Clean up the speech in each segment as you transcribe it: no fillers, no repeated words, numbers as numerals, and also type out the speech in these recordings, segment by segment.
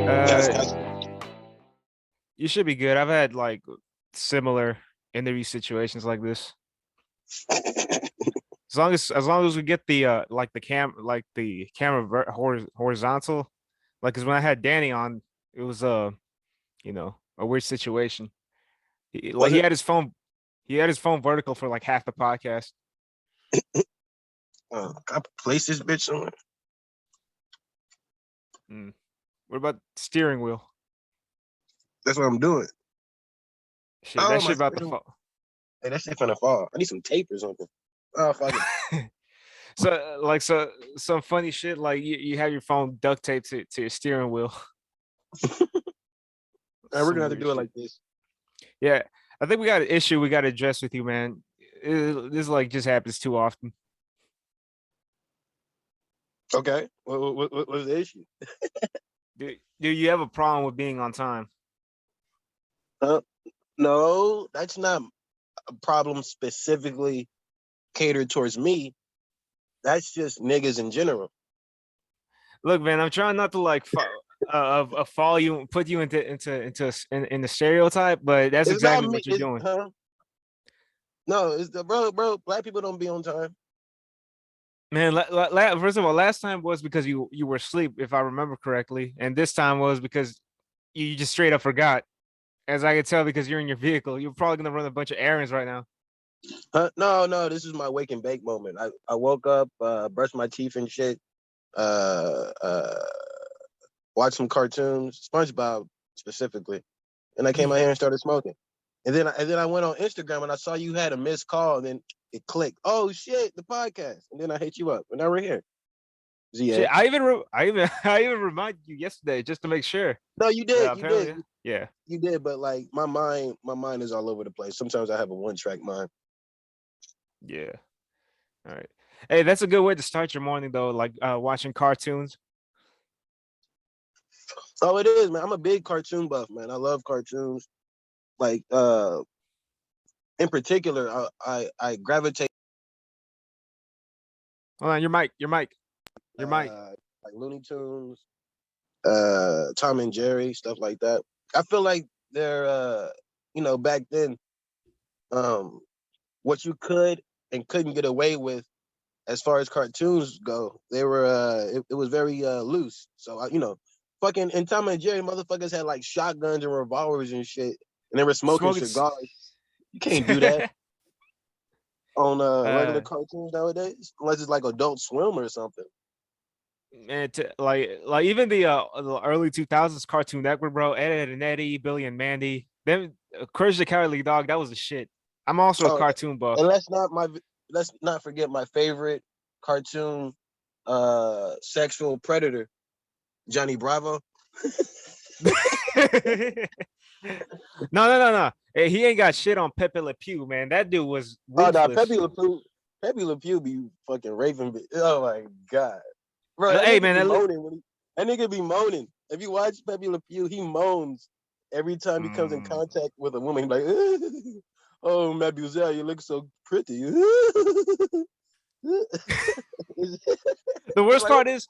Yes, Uh, yes. you should be good. I've had like similar interview situations like this. As long as we get the the camera horizontal, like because when I had Danny on, it was a weird situation. Like Was it? he had his phone vertical for like half the podcast. Can I place this bitch somewhere? Mm. What about steering wheel? That's what I'm doing. Shit, Oh, that my shit about to screen. fall. Hey, that shit finna fall. I need some tape or something. Oh, fuck it. So some funny shit like you have your phone duct taped to your steering wheel. All right, we're gonna Some have to weird do it shit. like this. Yeah, I think we got an issue we got to address with you, man. This like just happens too often. Okay. What's the issue? Do you have a problem with being on time? Uh, no, that's not a problem specifically catered towards me. That's just niggas in general. Look, man, I'm trying not to like follow you, put you in the stereotype, but that's It's not exactly me. what you're It's doing. huh? No, it's the bro. Black people don't be on time. Man, first of all, last time was because you were asleep, if I remember correctly, and this time was because you just straight up forgot. As I could tell, because you're in your vehicle, you're probably gonna run a bunch of errands right now. No, no. This is my wake and bake moment. I woke up, brushed my teeth and shit. Uh, uh, watched some cartoons, SpongeBob specifically, and I came out here and started smoking. And then I went on Instagram and I saw you had a missed call, and then it clicked. Oh shit, the podcast. And then I hit you up, and now we're here. Shit, ZA. I even reminded you yesterday just to make sure. No, you did, you did, Apparently, yeah, you did. But like my mind is all over the place. Sometimes I have a one track mind. yeah. All right. Hey, that's a good way to start your morning though, like watching cartoons. Oh, it is, man. I'm a big cartoon buff, man. I love cartoons. Like in particular, I gravitate Hold on, your mic. like Looney Tunes, Tom and Jerry, stuff like that. I feel like they're back then, um, what you could and couldn't get away with as far as cartoons go, they were it was very loose. So fucking in Tom and Jerry, motherfuckers had like shotguns and revolvers and shit, and they were smoking Smoking. cigars. You can't do that on regular uh cartoons nowadays, unless it's like Adult Swim or something. Man, like even the early 2000s Cartoon Network, bro. Ed and Eddie, Billy and Mandy, them Courage the Cowardly Dog. That was the shit. I'm also a Oh, cartoon and buff. let's not forget my favorite cartoon sexual predator, Johnny Bravo. No. Hey, he ain't got shit on Pepe Le Pew, man. That dude was Oh no, ruthless. Pepe Le Pew be fucking raping. Oh my god, bro, that Hey, nigga man, be moaning that nigga be moaning. If you watch Pepe Le Pew, he moans every time he comes in mm. contact with a woman. He like, oh Mademoiselle, you look so pretty. The worst Like, part is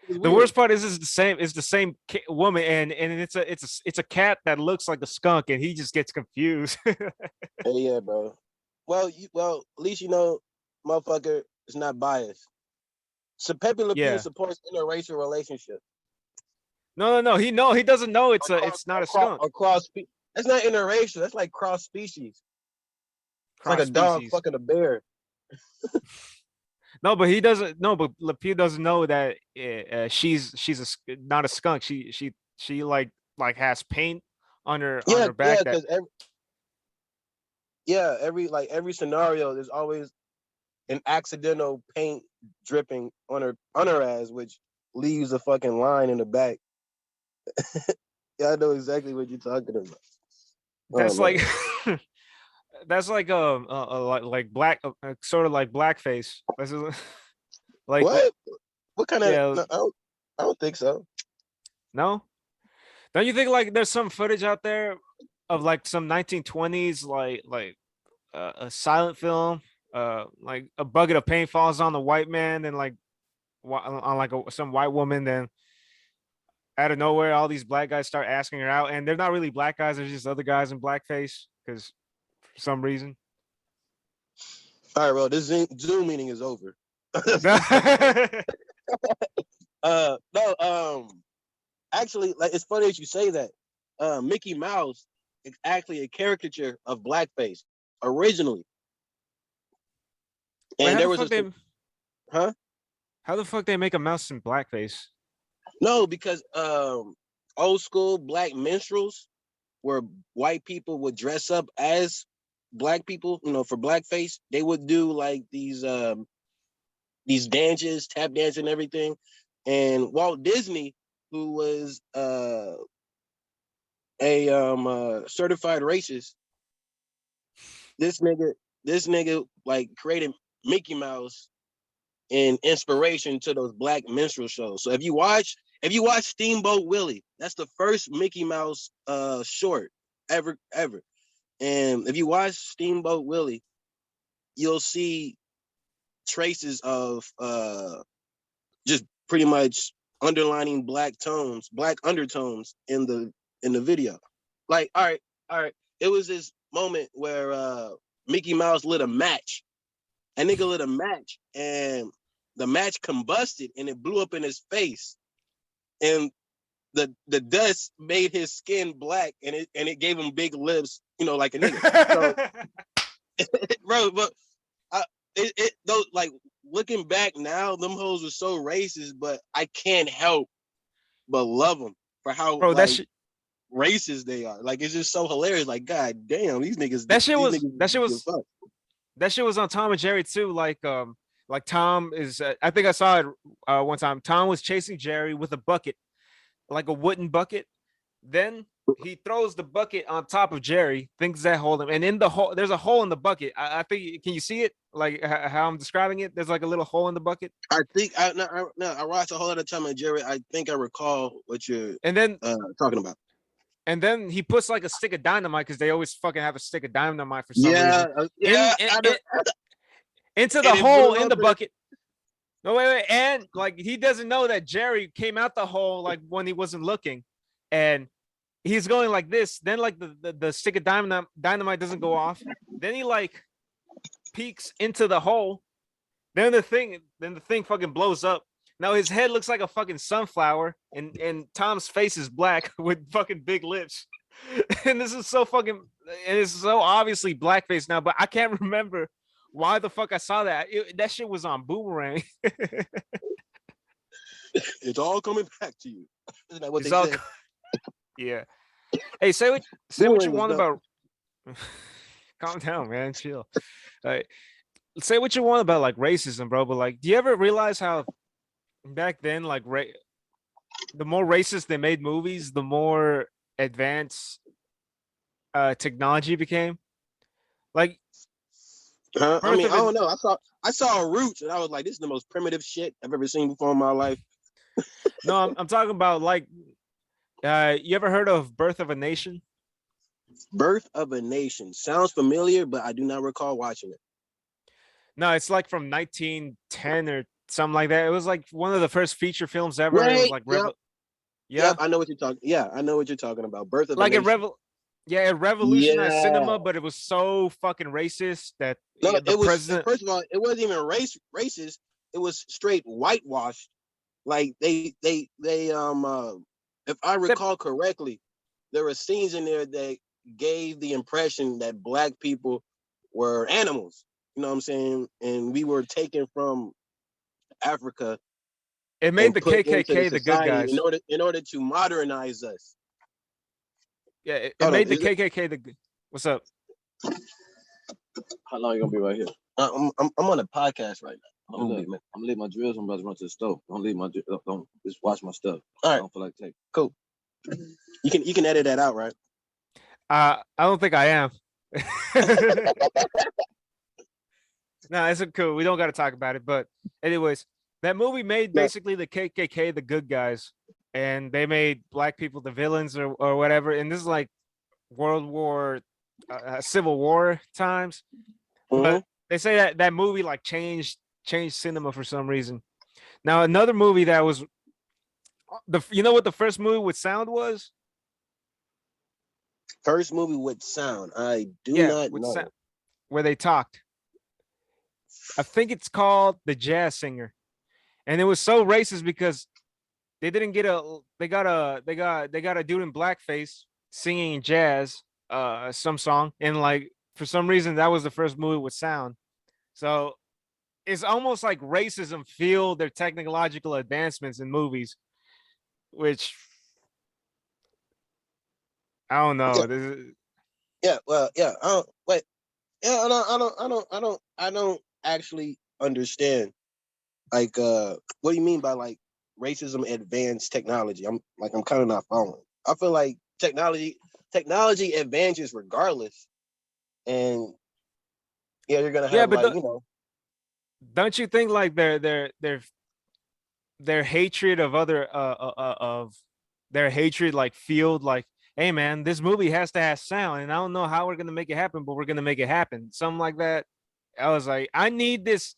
it's the weird. worst part is the same woman, and it's a cat that looks like a skunk, and he just gets confused. Hey, yeah, bro. Well, at least you know, motherfucker is not biased. So Pepe Le Pew Yeah. supports interracial relationships He doesn't know across it's not a across skunk. across. That's not interracial. That's like cross species. It's like Cross a dog species. fucking a bear. No, but he doesn't. No, but Lepew doesn't know that not a skunk. She like has paint on Yeah, her yeah, back that. because every scenario, there's always an accidental paint dripping on her ass, which leaves a fucking line in the back. Yeah, I know exactly what you're talking about. Oh That's like man, that's like black sort of like blackface. Like what? What kind of? yeah, No, I don't think so. no. Don't you think like there's some footage out there of like some 1920s a silent film. Like a bucket of paint falls on the white man, and like on like some white woman. Then out of nowhere, all these black guys start asking her out, and they're not really black guys. They're just other guys in blackface because for some reason. All right, bro. This Zoom meeting is over. No. No. Actually, like it's funny that you say that. Mickey Mouse is actually a caricature of blackface originally, Wait, and how there the was fuck a they? huh? How the fuck they make a mouse in blackface? No, because old school black minstrels, where white people would dress up as black people, for blackface, they would do like these dances, tap dance and everything. And Walt Disney, who was a certified racist, this nigga like created Mickey Mouse in inspiration to those black minstrel shows. So if you watch Steamboat Willie, that's the first Mickey Mouse short ever. And if you watch Steamboat Willie, you'll see traces of just pretty much underlining black undertones in the video. Like, all right. It was this moment where Mickey Mouse lit a match. A nigga lit a match and the match combusted and it blew up in his face. And the dust made his skin black and it gave him big lips, like a nigga. So bro, but those like looking back now, them hoes were so racist, but I can't help but love them for how Bro, like racist they are. Like it's just so hilarious. Like, god damn, these niggas. that shit these was niggas that shit give a was fuck. that shit was on Tom and Jerry too. Like Tom is. I think I saw it one time. Tom was chasing Jerry with a bucket, like a wooden bucket. Then he throws the bucket on top of Jerry, thinks that hold him, and in the hole, there's a hole in the bucket. I think, can you see it? Like how I'm describing it? There's like a little hole in the bucket. I think I watched a whole lot of Tom and Jerry. I think I recall what you're And then talking about. and then he puts like a stick of dynamite because they always fucking have a stick of dynamite for some Yeah, reason. yeah. Into the And it hole blew in up the in his- bucket. No, wait, and like he doesn't know that Jerry came out the hole like when he wasn't looking, and he's going like this. Then like the stick of dynamite doesn't go off. Then he like peeks into the hole. Then the thing fucking blows up. Now his head looks like a fucking sunflower, and Tom's face is black with fucking big lips. And this is so fucking, and it's so obviously blackface now, but I can't remember why the fuck I saw that. That shit was on Boomerang. It's all coming back to you. Isn't that what It's they all, said? yeah. Hey, say what Boomerang you was want dope. about. Calm down, man. Chill. Say what you want about like racism, bro. But like, do you ever realize how back then, like, the more racist they made movies, the more advanced technology became? Like, I Birth mean, of I a don't know. I saw Roots and I was like, this is the most primitive shit I've ever seen before in my life. No, I'm talking about like, you ever heard of Birth of a Nation? Birth of a Nation sounds familiar, but I do not recall watching it. No, it's like from 1910 or something like that. It was like one of the first feature films ever. It was Right? like Yep. yeah, Yep. I know what you're talking. Yeah, I know what you're talking about. Birth of a like Nation. yeah, it revolutionized Yeah. cinema, but it was so fucking racist that No, the it was. president. First of all, it wasn't even racist. It was straight whitewashed. Like if I recall correctly, there were scenes in there that gave the impression that black people were animals. You know what I'm saying? And we were taken from Africa It made and the put into the KKK the good society guys. in order to modernize us. Yeah, it Hold on, made the KKK the. What's up? how long you gonna be right here? I'm on a podcast right now. I'm gonna leave my drills. I'm about to run to the stove. Don't leave my don't just watch my stuff. All right. I don't feel like taking. Cool. You can edit that out, right? I don't think I am. No, it's cool. We don't got to talk about it. But anyways, that movie made basically the KKK the good guys, and they made black people the villains or whatever. And this is like World War, Civil War times. Hmm. But they say that that movie like changed cinema for some reason. Now another movie that was the you know what the first movie with sound was? First movie with sound. I do Yeah, not with sound know. where they talked. I think it's called The Jazz Singer. And it was so racist because they didn't get a they got a dude in blackface singing jazz some song, and like for some reason that was the first movie with sound. So it's almost like racism fueled their technological advancements in movies, which I don't Yeah, know. This is, yeah. Well, yeah. I don't wait. Yeah, I don't actually understand. Like, what do you mean by like racism advanced technology? I'm kind of not following. I feel like technology advances regardless, and yeah, you're gonna yeah, have but like, you know. don't you think like their hatred of other of their hatred like fueled like, hey man, this movie has to have sound, and I don't know how we're gonna make it happen, but we're gonna make it happen, something like that. I was like, I need this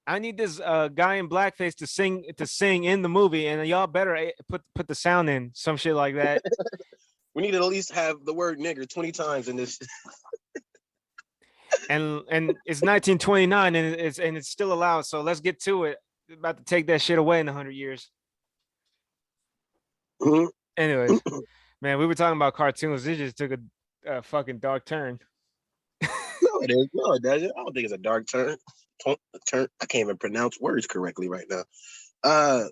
guy in blackface to sing in the movie, and y'all better put the sound in, some shit like that. We need to at least have the word nigger 20 times in this. And it's 1929 and it's still allowed, so let's get to it. About to take that shit away in 100 years. Mhm. Anyways, man, we were talking about cartoons. It just took a fucking dark turn. No, it is. No, it doesn't. I don't think it's a dark turn. Turn. I can't even pronounce words correctly right now.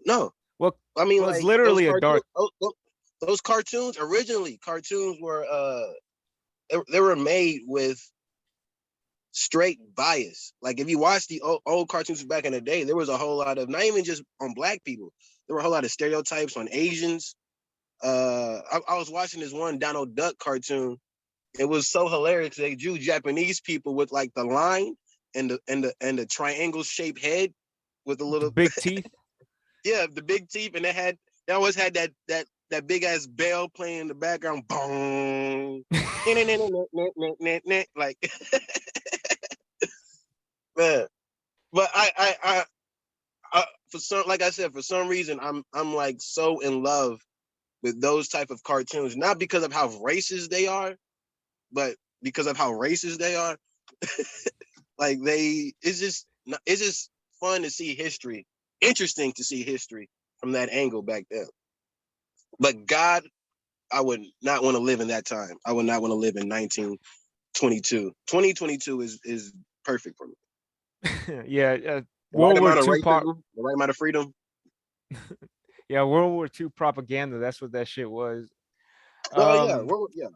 No. Well, I mean, well, it's like those literally a cartoons. dark. Those cartoons originally, cartoons were they were made with straight bias. Like if you watch the old cartoons back in the day, there was a whole lot of not even just on black people. There were a whole lot of stereotypes on Asians. I was watching this one Donald Duck cartoon. It was so hilarious. They drew Japanese people with like the line and the triangle shaped head with a The little big teeth. yeah, the big teeth, and they always had that big ass bell playing in the background. Boom. Like man. But for some, like I said, for some reason I'm like so in love with those type of cartoons, not because of how racist they are, but because of how racist they are. Like it's just fun to see history, interesting to see history from that angle back then. But God, I would not want to live in that time. I would not want to live in 1922. 2022 is perfect for me. Yeah, The right World War amount of Two part. racism, the right amount of freedom. Yeah, World War Two propaganda. That's what that shit was. Well, yeah, Um, well, yeah.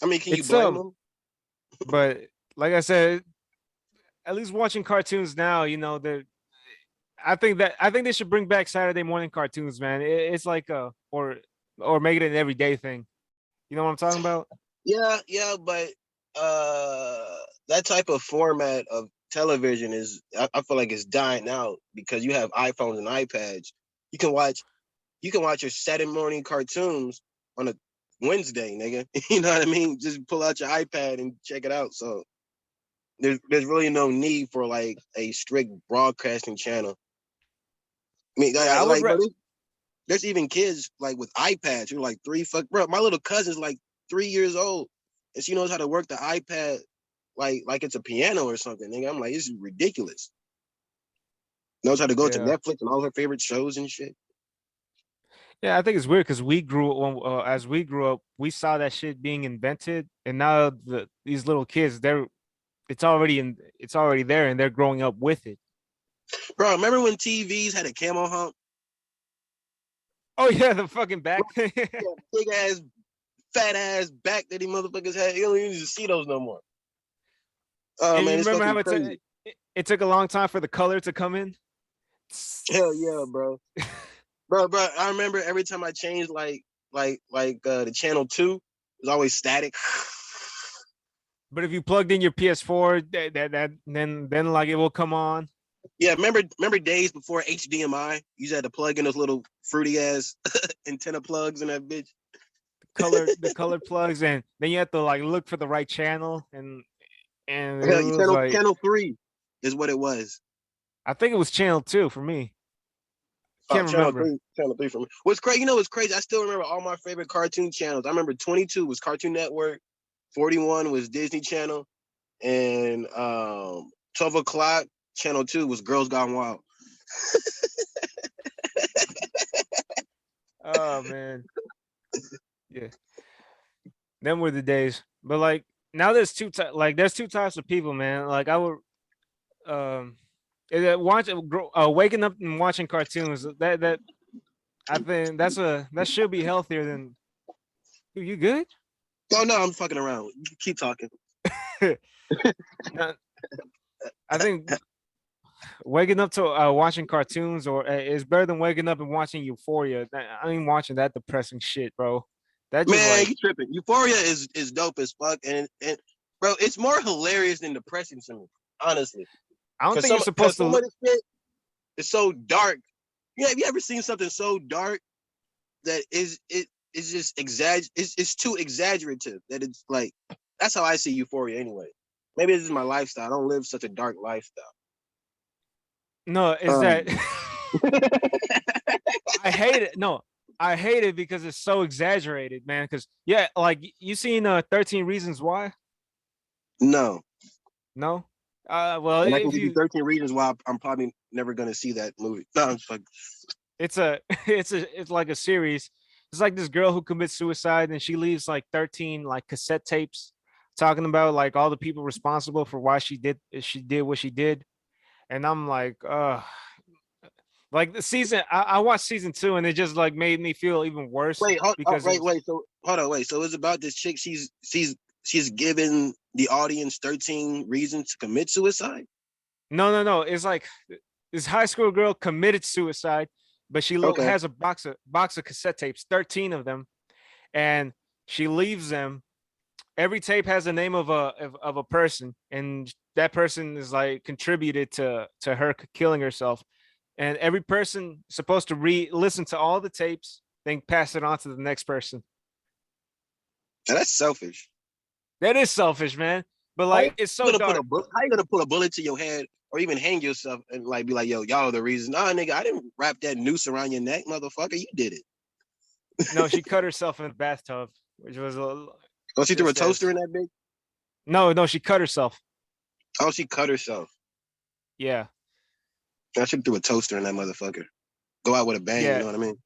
I mean, can you it's blame them? but like I said, at least watching cartoons now, you know, they're I think they should bring back Saturday morning cartoons, man. It's like or make it an everyday thing. You know what I'm talking about? Yeah, yeah, but that type of format of television I feel like it's dying out because you have iPhones and iPads. You can watch you can watch your Saturday morning cartoons on a Wednesday, nigga. You know what I mean? Just pull out your iPad and check it out. So there's really no need for like a strict broadcasting channel. I mean, Yeah, I would. like bro, there's even kids like with iPads who are like bro. My little cousin's like 3 years old, and she knows how to work the iPad like it's a piano or something. Nigga, I'm like, this is ridiculous. Knows how to go to Yeah, Netflix and all her favorite shows and shit. yeah. I think it's weird because we as we grew up, we saw that shit being invented, and now these little kids, it's already there, and they're growing up with it. Bro, remember when TVs had a camel hump? Oh yeah, the fucking back thing. Yeah, big ass, fat ass back that these motherfuckers had. You don't even see those no more. Oh And you man, it's remember how fucking crazy. it took a long time for the color to come in? Hell yeah, bro. Bro, I remember every time I changed the channel 2, it was always static. But if you plugged in your PS4, then like it will come on. Yeah, remember days before HDMI? You just had to plug in those little fruity ass antenna plugs in that bitch. The color plugs, and then you have to like look for the right channel, and and it Hell, was Channel like Channel 3 is what it was. I think it was Channel 2 for me. Can't remember. Channel 3 for me. What's crazy? You know what's crazy? I still remember all my favorite cartoon channels. I remember 22 was Cartoon Network, 41 was Disney Channel, and 12 o'clock Channel 2 was Girls Gone Wild. Oh man, yeah, them were the days. But like now, there's there's two types of people, man. Like I would watch waking up and watching cartoons. That I think that should be healthier than you good. Oh no, I'm fucking around. Keep talking. No, I think waking up to watching cartoons or is better than waking up and watching Euphoria. I ain't watching that depressing shit, bro. That just Man, like you tripping. Euphoria is dope as fuck, and bro, it's more hilarious than depressing to me, honestly. I don't Cause think you're supposed some to. of this shit is so dark. Yeah, have you ever seen something so dark that is just it's too exaggerative that it's like that's how I see Euphoria anyway. Maybe this is my lifestyle. I don't live such a dark lifestyle. No, is that Um, I hate it. No, I hate it because it's so exaggerated, man. Because yeah, like you seen 13 Reasons Why? no, No. Well, and I can if give you you, 13 reasons why I'm probably never gonna see that movie. No, I'm just like, it's a, it's like a series. It's like this girl who commits suicide and she leaves like 13 like cassette tapes talking about like all the people responsible for why she did what she did. And I'm like the season I watched season 2 and it just like made me feel even worse because it was wait. So hold on, wait. So it's about this chick. She's given the audience 13 reasons to commit suicide. no. It's like this high school girl committed suicide, but she Okay. has a box of cassette tapes, 13 of them, and she leaves them. Every tape has the name of a person, and that person is like contributed to her killing herself. And every person is supposed to listen to all the tapes, then pass it on to the next person. Now, that's selfish. That is selfish, man. But How like you it's so dark. how you gonna put a bullet to your head or even hang yourself and like be like, yo, y'all are the reason. Nah, nigga, I didn't wrap that noose around your neck, motherfucker. You did it. No, she cut herself in the bathtub, which was Oh, she threw a just toaster as in that bitch? no, she cut herself. Oh, she cut herself. Yeah, I should threw a toaster in that motherfucker. Go out with a bang, you yeah. know what I mean?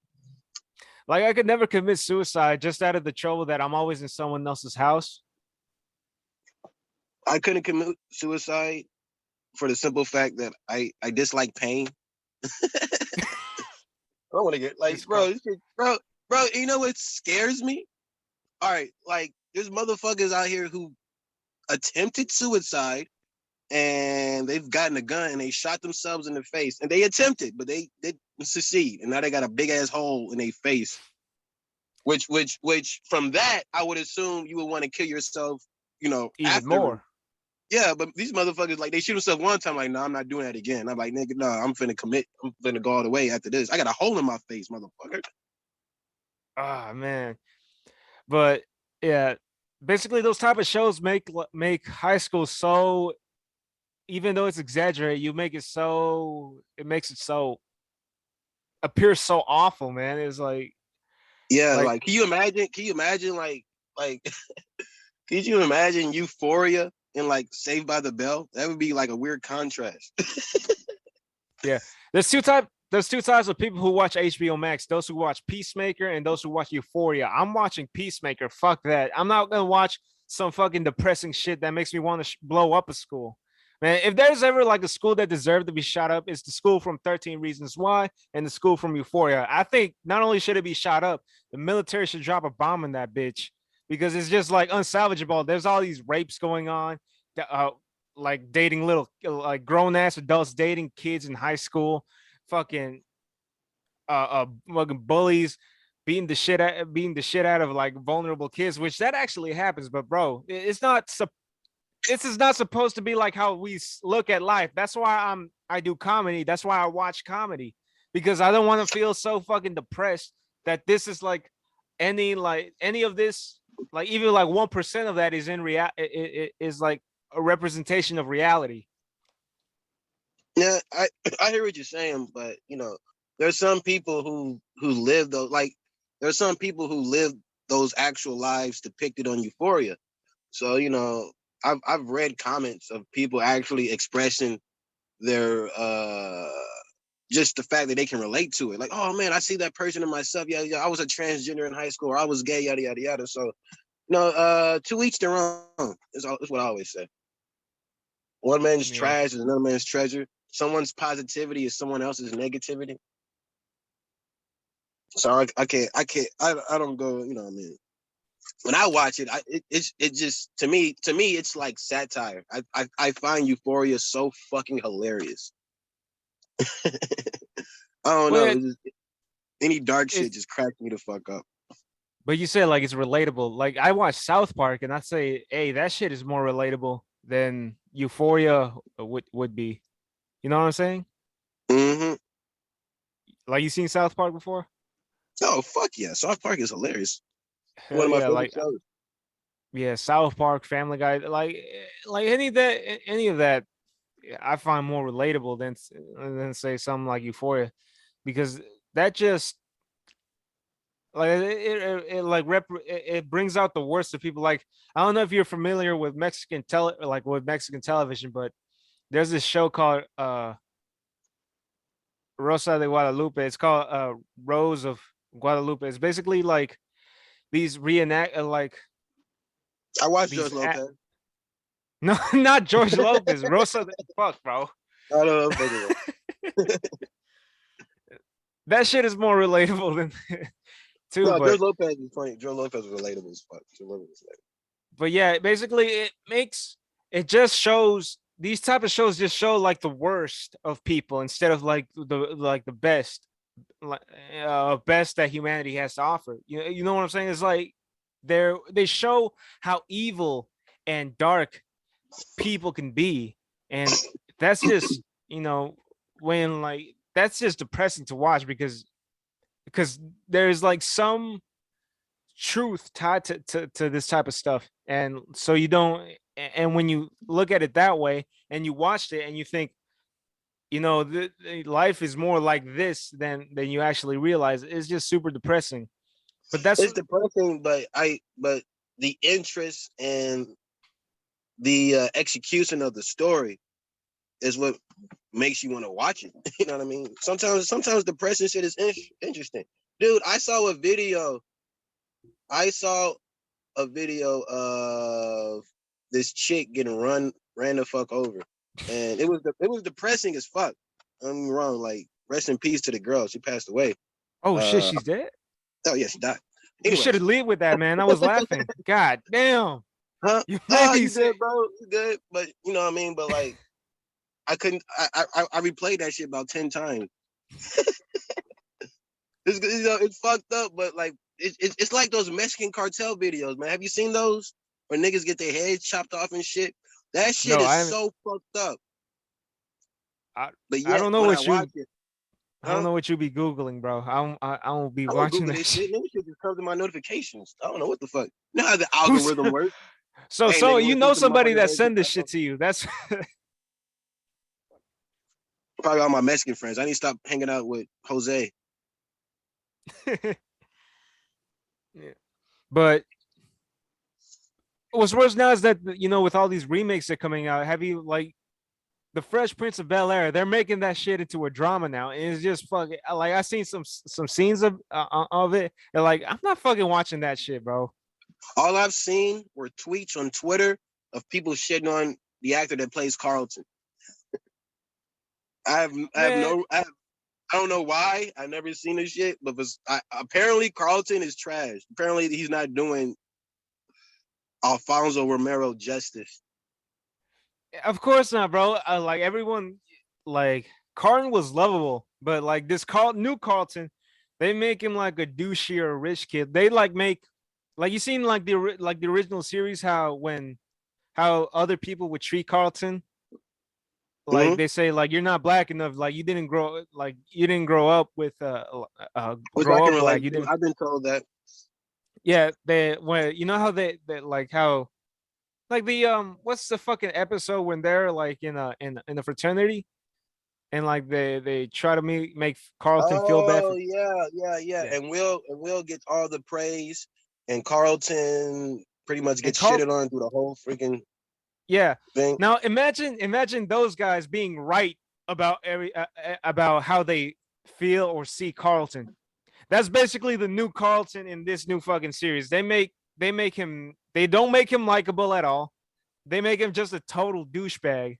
Like I could never commit suicide just out of the trouble that I'm always in someone else's house. I couldn't commit suicide for the simple fact that I dislike pain. I don't want to get like, It's called. bro. You know what scares me? All right, like there's motherfuckers out here who attempted suicide and they've gotten a gun and they shot themselves in the face and they attempted, but they didn't succeed, and now they got a big ass hole in their face. Which from that I would assume you would want to kill yourself, Even after. more. Yeah, but these motherfuckers, like, they shoot themselves one time, like, no, I'm not doing that again. I'm like, nigga, no, I'm finna commit. I'm finna go all the way after this. I got a hole in my face, motherfucker. Ah man. But yeah, basically those type of shows make high school so even though it's exaggerated, you make it so it makes it so appear so awful, man. It's Yeah, like like, can you imagine? Like, could you imagine Euphoria and like Saved by the Bell? That would be like a weird contrast. yeah. There's two types of people who watch HBO Max. Those who watch Peacemaker and those who watch Euphoria. I'm watching Peacemaker. Fuck that. I'm not gonna watch some fucking depressing shit that makes me want to blow up a school. Man, if there's ever like a school that deserved to be shot up, it's the school from 13 Reasons Why and the school from Euphoria. I think not only should it be shot up, the military should drop a bomb in that bitch because it's just like unsalvageable. There's all these rapes going on, uh, like dating little like grown ass adults dating kids in high school, fucking fucking bullies beating the shit out of like vulnerable kids, which that actually happens. But bro, it's not this is not supposed to be like how we look at life. That's why I do comedy. That's why I watch comedy because I don't want to feel so fucking depressed that this is like any of this like even like 1% of that is in real is like a representation of reality. Yeah, I hear what you're saying, but there's some people who live those there's some people who live those actual lives depicted on Euphoria. So I've read comments of people actually expressing their just the fact that they can relate to it. Like, oh man, I see that person in myself. Yeah, yeah, I was a transgender in high school, or I was gay, yada yada yada. So to each their own. Is what I always say. One man's Yeah. trash is another man's treasure. Someone's positivity is someone else's negativity. So I don't go, what I mean. When I watch it, it just to me it's like satire. I find Euphoria so fucking hilarious. I don't Well, know. yeah, Any dark shit it's just cracks me the fuck up. but you said like it's relatable. Like I watch South Park and I say, hey, that shit is more relatable than Euphoria would be. You know what I'm saying? Mm-hmm. Like you seen South Park before? Oh fuck yeah, South Park is hilarious. One Hell of my yeah, favorite like shows. yeah, South Park, Family Guy, like any of that, I find more relatable than say something like Euphoria, because that just like it brings out the worst of people. Like I don't know if you're familiar with Mexican television, but there's this show called Rosa de Guadalupe. It's called Rose of Guadalupe. It's basically like these reenact like I watched these George Lopez. no, not George Lopez. Fuck, bro. I don't know, fucking That shit is more relatable than too. no, But George Lopez is funny. George Lopez is relatable as fuck. George Lopez is yeah, basically it just shows these type of shows just show like the worst of people instead of like the best like best that humanity has to offer. You know what I'm saying? It's like they show how evil and dark people can be, and that's just when like that's just depressing to watch because there's like some truth tied to this type of stuff, and so you don't and when you look at it that way and you watched it and you think the life is more like this than you actually realize, it's just super depressing. But that's it's depressing, but the interest and the execution of the story is what makes you want to watch it. You know what I mean? Sometimes depressing shit is interesting. Dude, I saw a video of this chick getting ran the fuck over, and it was depressing as fuck. I'm wrong. Like, rest in peace to the girl. She passed away. oh shit, Uh, she's dead. oh yeah, she died. You should Anyways, have lead with that, man. I was laughing. God damn. huh? You made Oh, me you say good, bro? You good? But you know what I mean. But like, I couldn't. I replayed that shit about 10 times. It's fucked up, but like it's like those Mexican cartel videos, man. Have you seen those where niggas get their heads chopped off and shit? That shit no, is I haven't. so fucked up. I, But I yet don't know when I what watch you it, I don't huh? know what you be googling, bro. I won't be I don't watching Google that this shit. shit. Nigga shit just comes in my notifications. I don't know what the fuck. You know how the Who's algorithm works. Hey so nigga, you want to see know some somebody motherfucking that heads get send this chopped shit off? to you. That's Probably all my Mexican friends. I need to stop hanging out with Jose. yeah. But what's worse now is that with all these remakes that are coming out, have you like the Fresh Prince of Bel Air? They're making that shit into a drama now, and it's just fucking like I seen some scenes of it, and like I'm not fucking watching that shit, bro. All I've seen were tweets on Twitter of people shitting on the actor that plays Carlton. I have Man, no I don't know why. I never seen this shit, but apparently Carlton is trash. Apparently he's not doing Alfonso Romero justice. of course not, bro. Like everyone, like Carlton was lovable, but like this new Carlton, they make him like a douchey or a rich kid. They like make like you seen like the original series how other people would treat Carlton. Like Mm-hmm. they say like you're not black enough, like you didn't grow up with Which I grow can up black. relate You to. didn't. I've been told that. Yeah, they when you know how they like how Like the what's the fucking episode when they're like in a fraternity and like they try to make Carlton feel bad Oh for yeah. yeah. And Will gets all the praise, and Carlton pretty much And gets Carl shitted on through the whole freaking yeah. thing. Now imagine those guys being right about about how they feel or see Carlton. That's basically the new Carlton in this new fucking series. They don't make him likable at all. They make him just a total douchebag.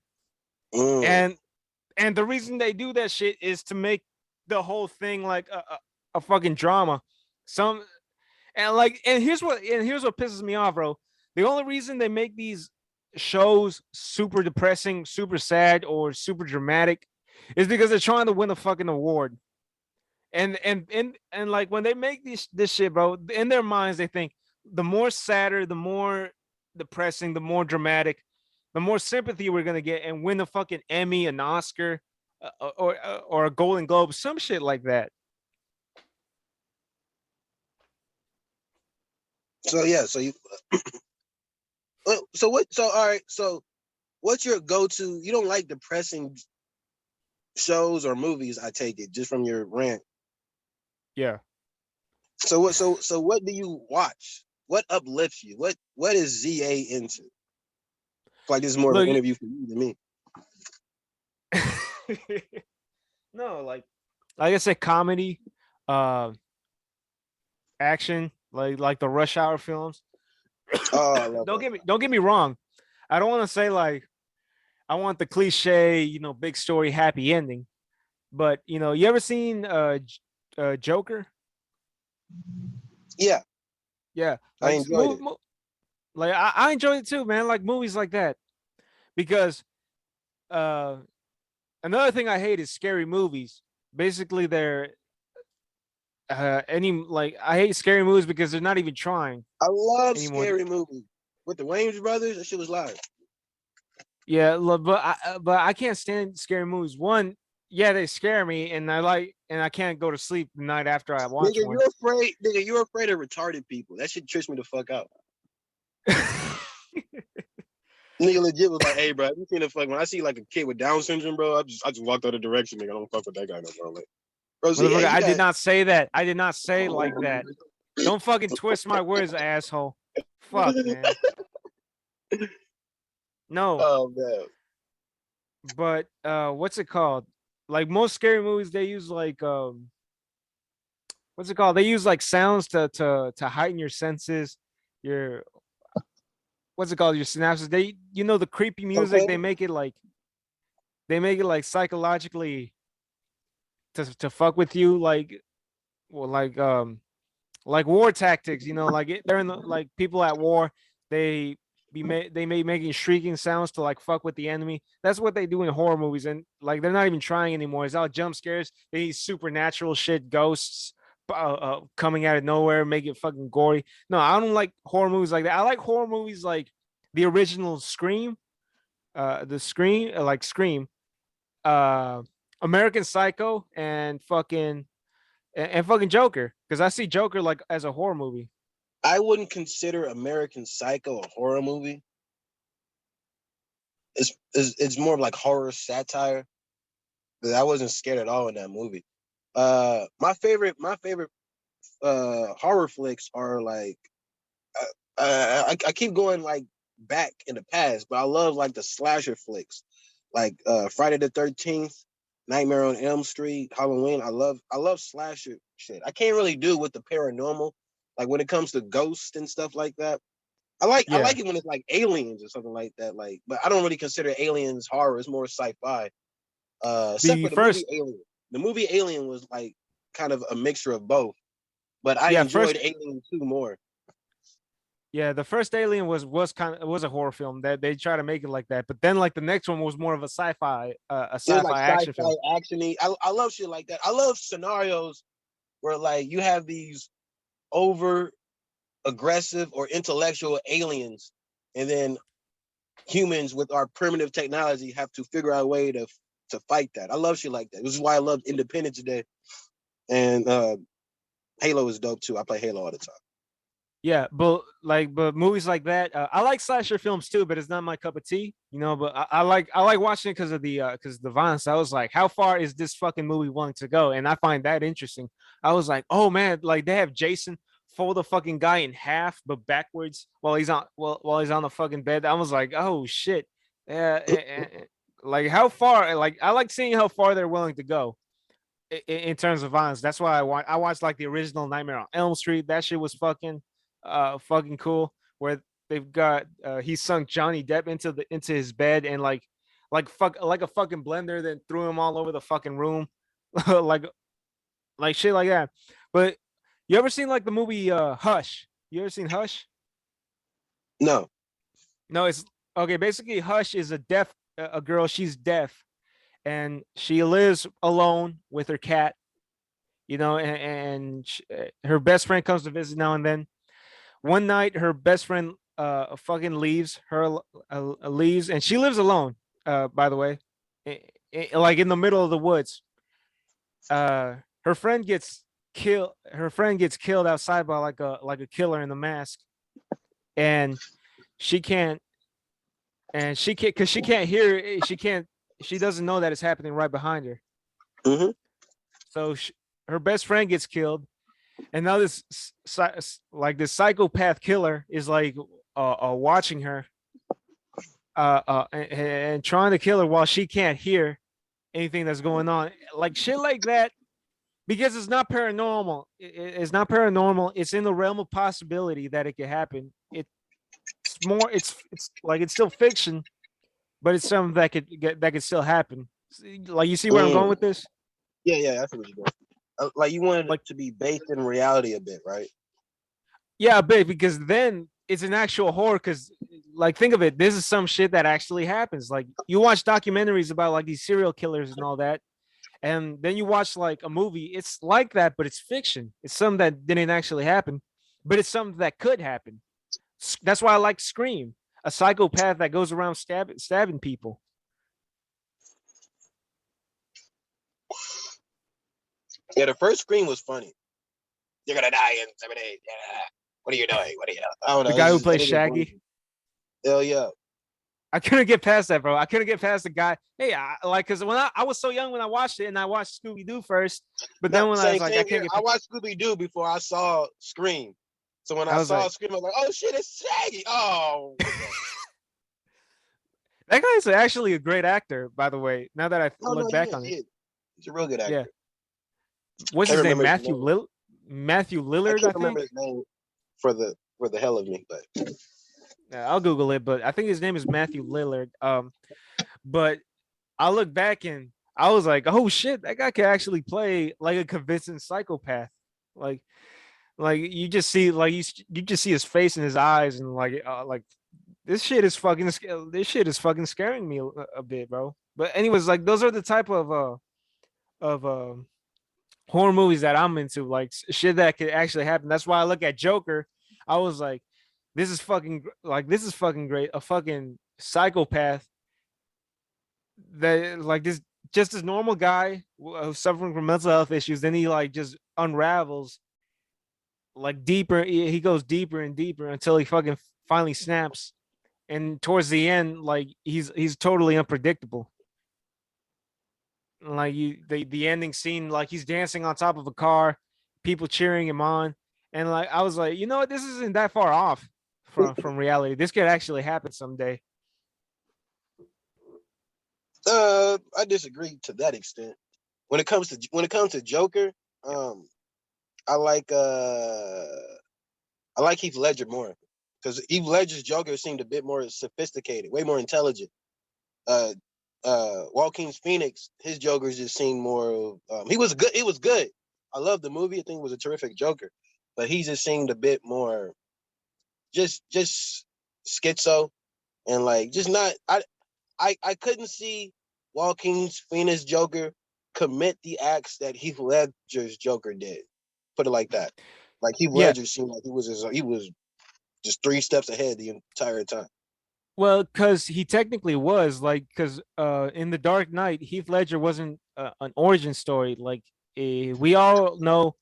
Mm. And the reason they do that shit is to make the whole thing like a fucking drama. Some and here's what pisses me off, bro. The only reason they make these shows super depressing, super sad, or super dramatic is because they're trying to win a fucking award. And like when they make this shit, bro, in their minds they think the more sadder, the more depressing, the more dramatic, the more sympathy we're gonna get and win a fucking Emmy, an Oscar, or a Golden Globe, some shit like that. So yeah, so you so what so all right, so what's your go-to? You don't like depressing shows or movies, I take it, just from your rant. Yeah. So what do you watch? What uplifts you? What is ZA into? Like this is more of an Look, interview for you than me. no, like I said, comedy, uh, action, like the Rush Hour films. Oh, I love Don't get me wrong. I don't want to say like I want the cliche, big story, happy ending. But you ever seen Joker? Yeah, Yeah, I like enjoyed it. like I enjoyed it too, man. Like movies like that because uh another thing I hate is scary movies. Basically, they're any like I hate scary movies because they're not even trying I love anymore. scary movies with the Wayans brothers. That shit was live. Yeah, but I can't stand scary movies. One, yeah, they scare me, and I can't go to sleep the night after I watch Nigga, one. you're afraid. Nigga, you're afraid of retarded people. That shit trips me the fuck out. Nigga legit was like, "Hey, bro, you seen the fuck when I see like a kid with Down syndrome, bro? I just walked out the direction, nigga. I don't fuck with that guy no more." Like, bro, see, yeah, Motherfucker, you I did got. not say that. I did not say like that. Don't fucking twist my words, asshole. Fuck, man. No, Oh man. but what's it called? Like most scary movies, they use like what's it called? They use like sounds to heighten your senses, your what's it called? Your synapses. They the creepy music, Okay. they make it like psychologically to fuck with you, like well, like war tactics, they're in the like people at war, they they may making shrieking sounds to like fuck with the enemy. That's what they do in horror movies, and like they're not even trying anymore. It's all jump scares. They need supernatural shit, ghosts coming out of nowhere, make it fucking gory. No, I don't like horror movies like that. I like horror movies like the original Scream, the Scream, like Scream, uh, American Psycho, and fucking Joker, because I see Joker like as a horror movie. I wouldn't consider American Psycho a horror movie. It's more of like horror satire. But I wasn't scared at all in that movie. My favorite horror flicks are like I keep going like back in the past, but I love like the slasher flicks, like Friday the 13th, Nightmare on Elm Street, Halloween. I love slasher shit. I can't really do with the paranormal, like when it comes to ghosts and stuff like that. I Yeah, like it when it's like aliens or something like that. Like, but I don't really consider aliens horror. It's more sci-fi. Except the for the movie first, Alien. The movie Alien was like kind of a mixture of both, but I yeah, enjoyed first, Alien 2 more. yeah, the first Alien was a horror film that they try to make it like that, but then like the next one was more of a It was like sci-fi action film. sci-fi actiony. I love shit like that. I love scenarios where like you have these over aggressive or intellectual aliens, and then humans with our primitive technology have to figure out a way to fight that. I love shit like that. This is why I love Independence Day, and Halo is dope too. I play Halo all the time. Yeah, but movies like that, I like slasher films too, but it's not my cup of tea, you know. But I like watching it because the violence. I was like, how far is this fucking movie willing to go? And I find that interesting. I was like, oh man, like they have Jason fold the fucking guy in half but backwards while he's on the fucking bed. I was like, oh shit, yeah. Like how far? Like I like seeing how far they're willing to go in terms of violence. That's why I watched like the original Nightmare on Elm Street. That shit was fucking cool. Where they've got he sunk Johnny Depp into his bed and like a fucking blender, then threw him all over the fucking room, like like shit like that. But you ever seen like the movie Hush? You ever seen Hush? No. No, it's okay. Basically, Hush is a girl. She's deaf and she lives alone with her cat, you know, her best friend comes to visit now and then. One night, her best friend fucking leaves, and she lives alone. By the way, like in the middle of the woods. Her friend gets killed. Her friend gets killed outside by like a killer in the mask, and she can't. And she can't because she can't hear. She can't. She doesn't know that it's happening right behind her. Hmm. So her best friend gets killed, and now like this psychopath killer is like watching her and trying to kill her while she can't hear anything that's going on, like shit like that. Because it's not paranormal. It's not paranormal. It's in the realm of possibility that it could happen. It's more. It's like it's still fiction, but it's something that could still happen. Like you see where I'm going Mm. with this? Yeah, yeah, that's what you're doing. Like you wanted it Like to be based in reality a bit, right? yeah, a bit because then it's an actual horror. Because like think of it, this is some shit that actually happens. Like you watch documentaries about like these serial killers and all that, and then you watch like a movie. It's like that, but it's fiction. It's something that didn't actually happen, but it's something that could happen. That's why I like Scream, a psychopath that goes around stabbing people. Yeah, the first scream was funny. You're gonna die in 7 days. Yeah. What are you doing? What are you doing? I don't The know. guy It's who just, I plays think it's funny. Shaggy. Hell yeah. I couldn't get past that, bro. I couldn't get past the guy. Hey, like, cause when I was so young when I watched it, and I watched Scooby Doo first, but No, then when I was same like, I same can't here. get, I watched Scooby Doo before I saw Scream. So when I I was saw like, Scream, I was like, "Oh shit, it's Shaggy!" Oh, that guy's actually a great actor, by the way. Now that I no, no, look he back is. on He it, is. He's a real good yeah. actor. What's Can't his name? remember his name. Matthew I Lillard, I can't remember think. his name for the hell of me, but Yeah, I'll Google it, but I think his name is Matthew Lillard. But I look back and I was like, oh shit, that guy can actually play like a convincing psychopath. Like, like you just see like you just see his face and his eyes and like this shit is fucking scaring me a bit, bro. But anyways, like those are the type of horror movies that I'm into, like shit that could actually happen. That's why I look at Joker. I was like, this is fucking great. A fucking psychopath that like this just this normal guy suffering from mental health issues. Then he like just unravels like deeper. He goes deeper and deeper until he fucking finally snaps. And towards the end, like he's totally unpredictable. Like the ending scene, like he's dancing on top of a car, people cheering him on, and like I was like, you know what, this isn't that far off from reality. This could actually happen someday. I disagree to that extent. When it comes to Joker, um, I like uh I like Heath Ledger more because Heath Ledger's Joker seemed a bit more sophisticated, way more intelligent. Uh, Joaquin Phoenix, his Joker just seemed more. He was good. It was good. I love the movie. I think it was a terrific Joker, but he just seemed a bit more just schizo and like just not. I couldn't see Joaquin Phoenix Joker commit the acts that Heath Ledger's Joker did. Put it like that. Like Heath Yeah, Ledger seemed like he was just 3 steps ahead the entire time. well, because he technically was like, because in the Dark Knight, Heath Ledger wasn't an origin story. Like we all know,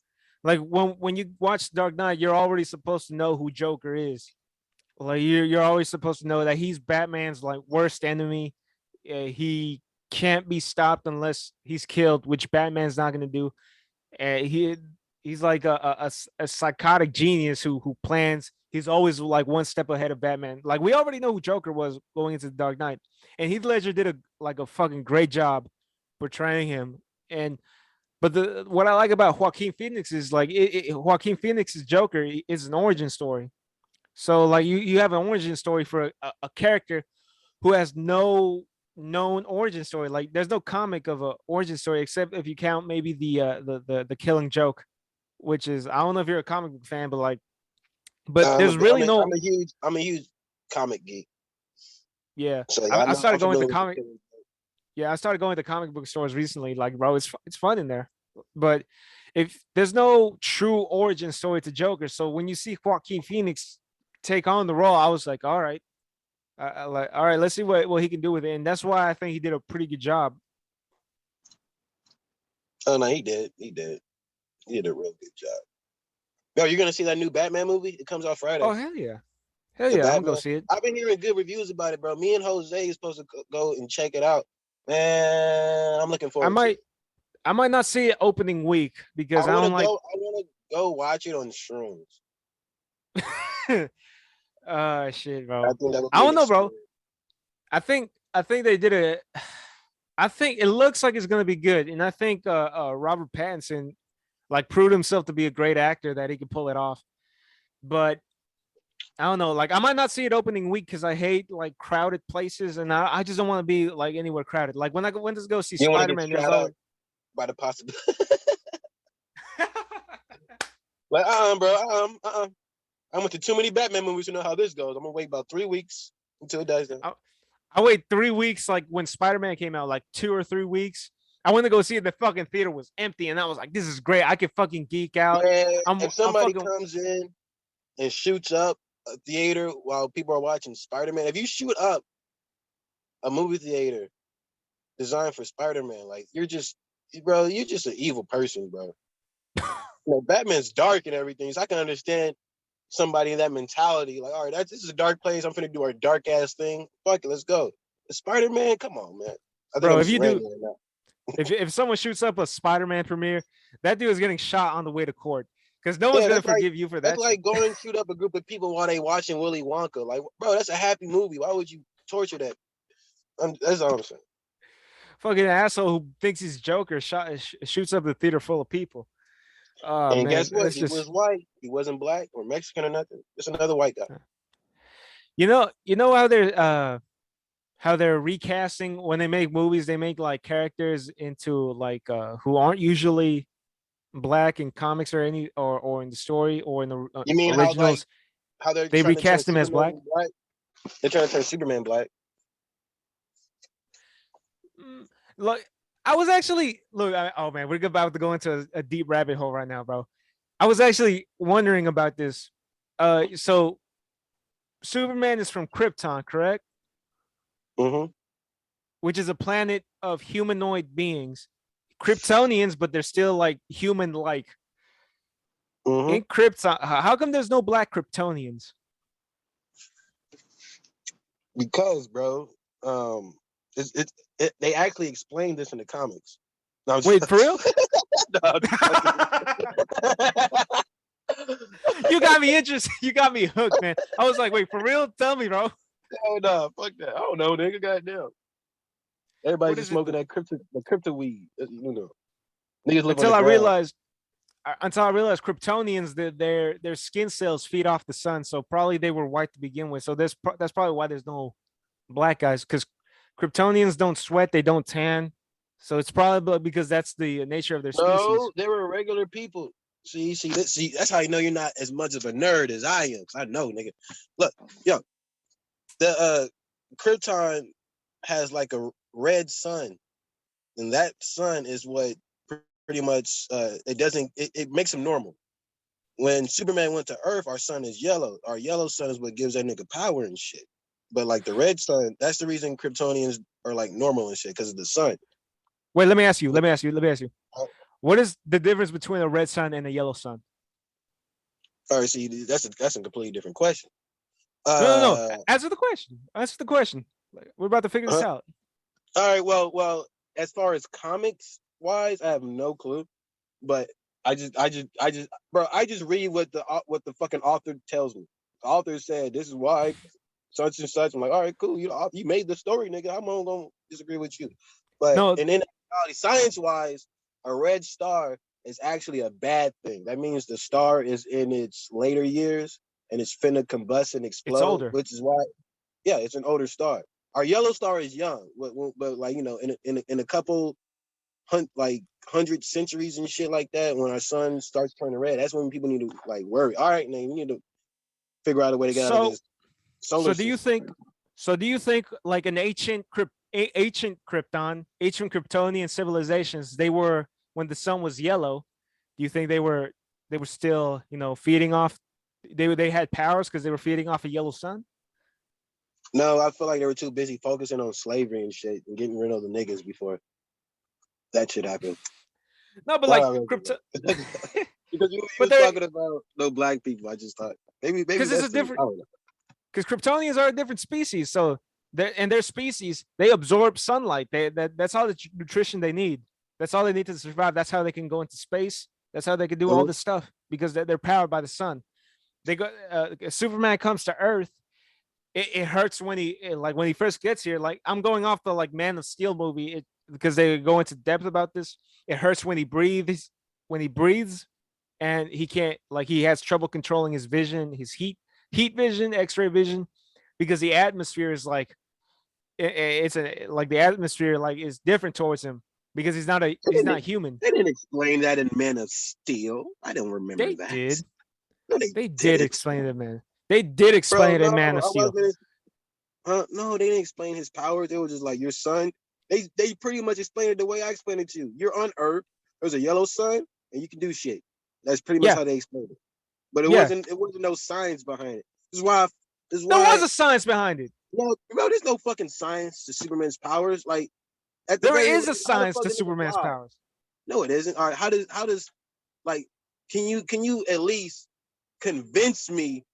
Like when you watch Dark Knight, you're already supposed to know who Joker is. Like you're always supposed to know that he's Batman's like worst enemy. He can't be stopped unless he's killed, which Batman's not gonna do. And he's like a psychotic genius who plans. He's always like one step ahead of Batman. Like we already know who Joker was going into the Dark Knight, and Heath Ledger did a fucking great job portraying him. And but the what I like about Joaquin Phoenix is like Joaquin Phoenix's Joker is an origin story. So like you have an origin story for a character who has no known origin story. Like there's no comic of a origin story except if you count maybe the Killing Joke, which is I don't know if you're a comic book fan, but like, but there's really no. I'm a huge comic geek. Yeah, So I started I'm going to familiar with comic. Yeah, I started going to comic book stores recently. Like, bro, it's fun in there. But if there's no true origin story to Joker, so when you see Joaquin Phoenix take on the role, I was like, all right, like, all right, let's see what he can do with it, and that's why I think he did a pretty good job. Oh no, he did. He did a real good job. Yo, you're gonna see that new Batman movie? It comes out Friday. Oh hell yeah, hell The yeah, I'm gonna Batman. go see it. I've been hearing good reviews about it, bro. Me and Jose is supposed to go and check it out. Man, I'm looking I forward to might it. I might not see it opening week because I don't like. I wanna go watch it on shrooms. Shit, I bro. think that would I be an don't know, bro. experience. I think they did a. I think it looks like it's gonna be good, and I think Robert Pattinson like proved himself to be a great actor that he could pull it off. But I don't know, like I might not see it opening week because I hate like crowded places, and I just don't want to be like anywhere crowded. Like when I went to go see You don't want to Spider get Man, there's shot up always. by the possibility. Like, bro, I went to too many Batman movies to know how this goes. I'm gonna wait about 3 weeks until it dies down. I wait 3 weeks, like when Spider Man came out, like 2 or 3 weeks. I went to go see it. The fucking theater was empty, and I was like, "This is great. I can fucking geek out." Man, if I'm somebody fucking. comes in and shoots up a theater while people are watching Spider-Man, if you shoot up a movie theater designed for Spider-Man, like you're just an evil person, bro. Batman's dark and everything, so I can understand somebody in that mentality. Like, all right, this is a dark place. I'm finna do our dark ass thing. Fuck it, let's go. Spider-Man, come on, man. I think Bro, I'm if just you do, ranting right now. if someone shoots up a Spider Man premiere, that dude is getting shot on the way to court because no one's Yeah, gonna forgive you for that's that shit. like going and shoot up a group of people while they watching Willy Wonka. Like, bro, that's a happy movie. Why would you torture that? That's all I'm saying. Fucking asshole who thinks he's Joker shoots up the theater full of people. Oh And man, guess what? it's He was just white. He wasn't black or Mexican or nothing. Just another white guy. you know how they're recasting when they make movies, they make like characters into like who aren't usually black in comics or any or in the story or in the You mean originals. how they're They trying to turn recast him as black. Superman black? They're trying to turn Superman black. Look, I was actually oh man, we're about to go into a deep rabbit hole right now, bro. I was actually wondering about this. So Superman is from Krypton, correct? Mm-hmm. Which is a planet of humanoid beings, Kryptonians, but they're still like human-like. Mm-hmm. In Krypton, how come there's no black Kryptonians? Because, bro, they actually explained this in the comics. No, I'm Wait, just, for real? no, I'm just You got me interested. You got me hooked, man. I was like, wait, for real? Tell me, bro. oh no, fuck that. I don't know, nigga. Goddamn. Everybody's What just is it? smoking that crypto weed. You know, niggas live on Until the I ground. realized, Kryptonians, their skin cells feed off the sun, so probably they were white to begin with. So that's probably why there's no black guys, because Kryptonians don't sweat, they don't tan. So it's probably because that's the nature of their species. No, they were regular people. See, that's how you know you're not as much of a nerd as I am. Cause I know, nigga. Look, yo, the Krypton has like a red sun, and that sun is what pretty much it makes him normal. When Superman went to Earth, our sun is yellow. Our yellow sun is what gives that nigga power and shit. But like the red sun, that's the reason Kryptonians are like normal and shit because of the sun. Wait, let me ask you. What is the difference between a red sun and a yellow sun? All right, see, that's a completely different question. No. Uh, Answer the question. Answer the question. Like, we're about to figure this uh, out. all right, well, as far as comics wise, I have no clue, but bro, I just read what the fucking author tells me. The author said this is why such and such. I'm like, all right, cool. You made the story, nigga. I'm gonna disagree with you. But No, and then science wise, a red star is actually a bad thing. That means the star is in its later years and it's finna combust and it's explode, older. which is why, yeah, it's an older star. Our yellow star is young, but like in a couple like 100 centuries and shit like that, when our sun starts turning red, that's when people need to like worry. All right, man, we need to figure out a way to get out of So this solar so do you system. think like an ancient Krypton, ancient Kryptonian civilizations, they were when the sun was yellow, do you think they were still, feeding off they had powers because they were feeding off a yellow sun? No, I feel like they were too busy focusing on slavery and shit and getting rid of the niggas before that shit happened. No, but Why like I remember Krypton that. Because you but was they're talking about no black people. I just thought maybe because it's that's a too. I different don't know. because Kryptonians are a different species. So their species, they absorb sunlight. That's all the nutrition they need. That's all they need to survive. That's how they can go into space. That's how they can do all Mhm. this stuff because they're powered by the sun. They go. Superman comes to Earth. It hurts when like when he first gets here. Like I'm going off the like Man of Steel movie because they go into depth about this. It hurts when he breathes, and he can't like he has trouble controlling his vision, his heat vision, X-ray vision, because the atmosphere is like it's a like the atmosphere like is different towards him because They he's not didn't, human. they didn't explain that in Man of Steel. I don't remember They that. did. No, they They did didn't, explain it, man. They did explain bro. it No, in Man of I Steel. wasn't. No, they didn't explain his powers. They were just like your son. They pretty much explained it the way I explained it to you. You're on Earth. There's a yellow sun, and you can do shit. That's pretty much Yeah, how they explained it. But yeah. it wasn't no science behind it. This is why this is There was why a science behind it. bro, there's no fucking science to Superman's powers. Like at the There very is least, a how the science fuck to did nigga Superman's fly? powers. No, it isn't. All right, how does like can you at least convince me?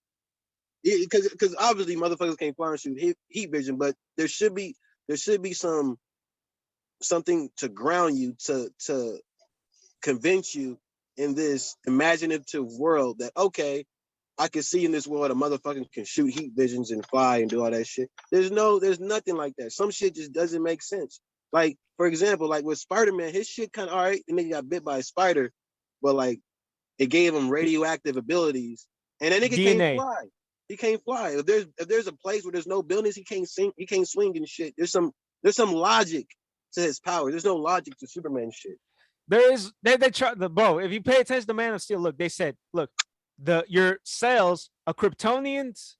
Because obviously motherfuckers can't fly and shoot heat vision, but there should be something to ground you to convince you in this imaginative world that okay, I can see in this world a motherfucker can shoot heat visions and fly and do all that shit. There's nothing like that. Some shit just doesn't make sense. Like, for example, like with Spider-Man, his shit kind of all right, the nigga got bit by a spider, but like it gave him radioactive abilities, and that nigga can't DNA. fly. He can't fly. If there's a place where there's no buildings, he can't swing and shit. There's some logic to his power. There's no logic to Superman shit. There is they try the bro. If you pay attention to Man of Steel, look, they said, look, your cells, a Kryptonian's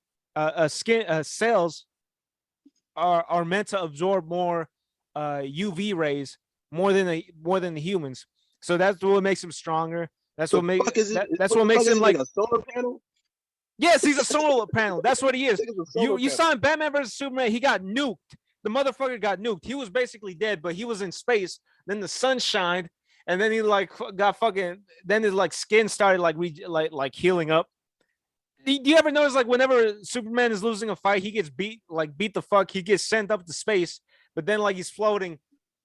skin cells are meant to absorb more UV rays more than the humans. So that's what makes him stronger. That's The what make fuck is it? that that's What what the fuck makes is him this like nigga? A solar panel? yes, he's a solar panel. That's what he is. This nigga's a You solar you panel. saw in Batman versus Superman, he got nuked. The motherfucker got nuked. He was basically dead, but he was in space. Then the sun shined, and then he like got fucking. Then his like skin started like healing up. Do you ever notice like whenever Superman is losing a fight, he gets beat the fuck. He gets sent up to space, but then like he's floating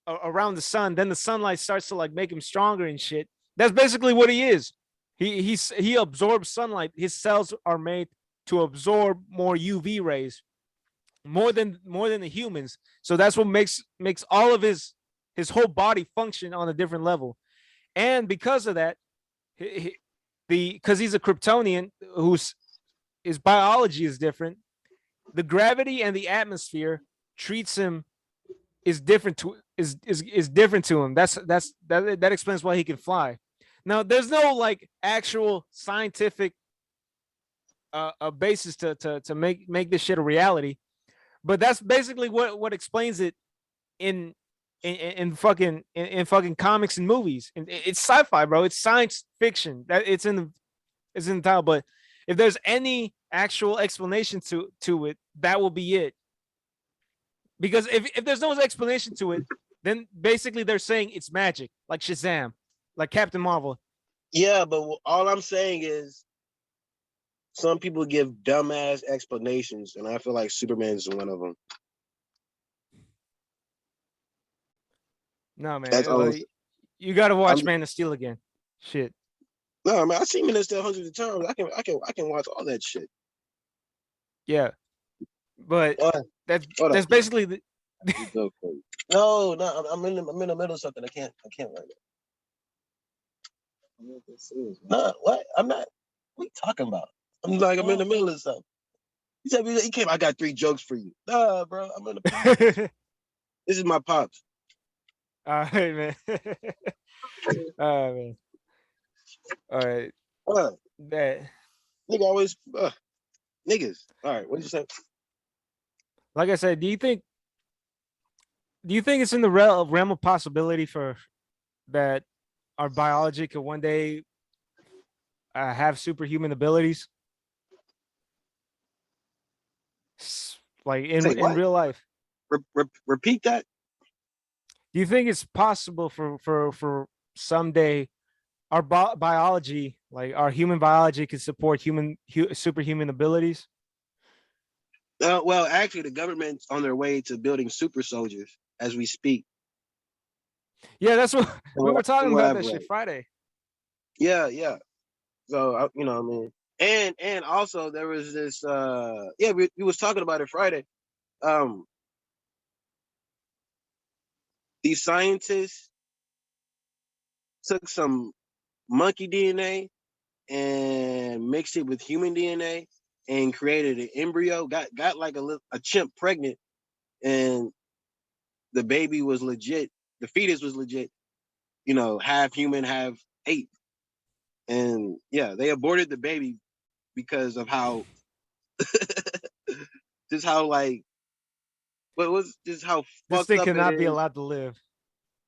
around the sun. Then the sunlight starts to like make him stronger and shit. That's basically what he is. He absorbs sunlight. His cells are made to absorb more UV rays, more than the humans. So that's what makes all of his whole body function on a different level. And because of that, because he's a Kryptonian whose his biology is different, the gravity and the atmosphere treats him is different to him. That explains why he can fly. Now, there's no like actual scientific a basis to make this shit a reality, but that's basically what explains it in in fucking comics and movies. And it's sci-fi, bro. It's science fiction. That it's in the title. But if there's any actual explanation to it, that will be it. Because if there's no explanation to it, then basically they're saying it's magic, like Shazam. like Captain Marvel. Yeah, but all I'm saying is some people give dumbass explanations, and I feel like Superman's one of them. No, man. That's all. You got to I'm watch Man of Steel again. Shit. no, I mean I've seen Men Still hundreds of times. I can watch all that shit. Yeah, but Uh, hold that's up. basically the. You go for it. No, I'm in the middle of something. I can't right I'm not that serious, now. man. No, what? I'm not. What are you talking about? I'm in the middle of something. He said he came. I got 3 jokes for you. Nah, bro. I'm in the podcast. This is my pops. All right, man. All right, man. All right. Uh, That, nigga always niggas. All right, what you say? like I said, do you think it's in the realm of possibility for that our biology could one day have superhuman abilities, like Say in what? real life? Repeat that. Do you think it's possible for someday our biology, like our human biology, could support superhuman abilities? Well, actually, the government's on their way to building super soldiers as we speak. Yeah, that's what we were From talking what about I've that shit read. Friday. Yeah, yeah. So you know, what I mean, and also there was this. Yeah, we was talking about it Friday. Um, these scientists took some monkey DNA and mixed it with human DNA and created an embryo. Got like a chimp pregnant, and the baby was legit. The fetus was legit. You know, half human, half ape. And yeah, they aborted the baby because of how just how like what was just how This fucked thing up it cannot be is. allowed to live.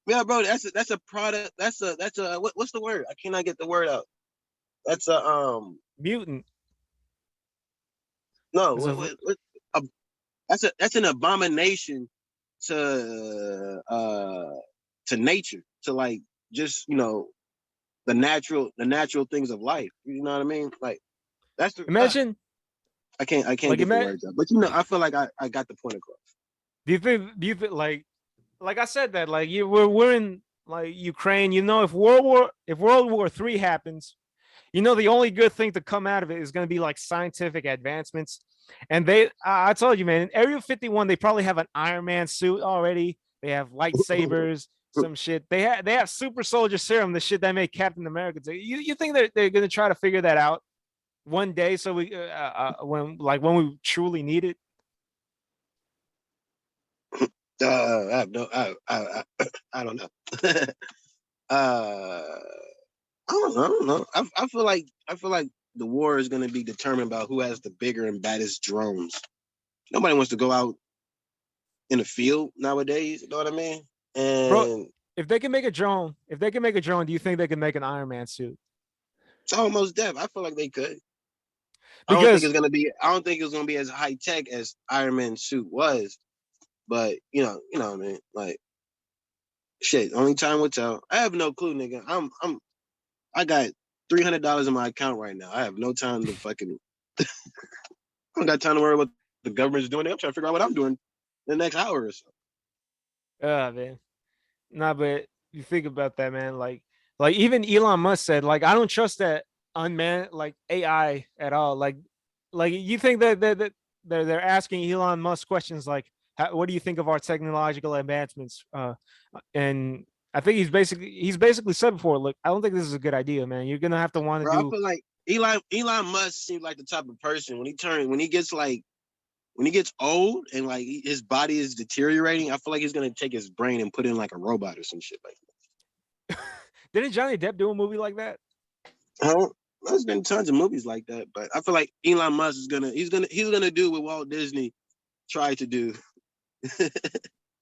Yeah, bro, that's a product. That's a what's the word? I cannot get the word out. That's a Mutant. no It's a, what a, that's an abomination to nature, to like just the natural things of life. You know what I mean? Like that's the imagine, I can't like, get the words out. But I feel like I got the point across. do you think like I said that like we're in like Ukraine. You know, if World War III happens, you know the only good thing to come out of it is going to be like scientific advancements. And I told you, man, in Area 51, they probably have an Iron Man suit already. They have lightsabers, some shit. They have super soldier serum, the shit that made Captain America. You think they're going to try to figure that out one day? So when we truly need it. I have no, I don't know. I don't know. I feel like the war is going to be determined by who has the bigger and baddest drones. Nobody wants to go out in the field nowadays. You know what I mean? Bro, And if they can make a drone, do you think they can make an Iron Man suit? it's almost deaf. I feel like they could. Because I don't think it's gonna be as high tech as Iron Man's suit was. But you know what I mean. Like shit. Only time will tell. I have no clue, nigga. I got $300 in my account right now. I have no time to fucking. I don't got time to worry about the government's doing. I'm trying to figure out what I'm doing the next hour or so. man. Nah, but you think about that, man. Like even Elon Musk said, like, I don't trust that unmanned like AI at all. Like you think that they're asking Elon Musk questions like, what do you think of our technological advancements? And I think he's basically said before, look, I don't think this is a good idea, man. You're gonna have to want to Bro, I do. feel like Elon Musk seems like the type of person when he gets old and like his body is deteriorating. I feel like he's gonna take his brain and put in like a robot or some shit like Didn't Johnny Depp do a movie like that? that. There's been tons of movies like that, but I feel like Elon Musk is he's gonna do what Walt Disney tried to do,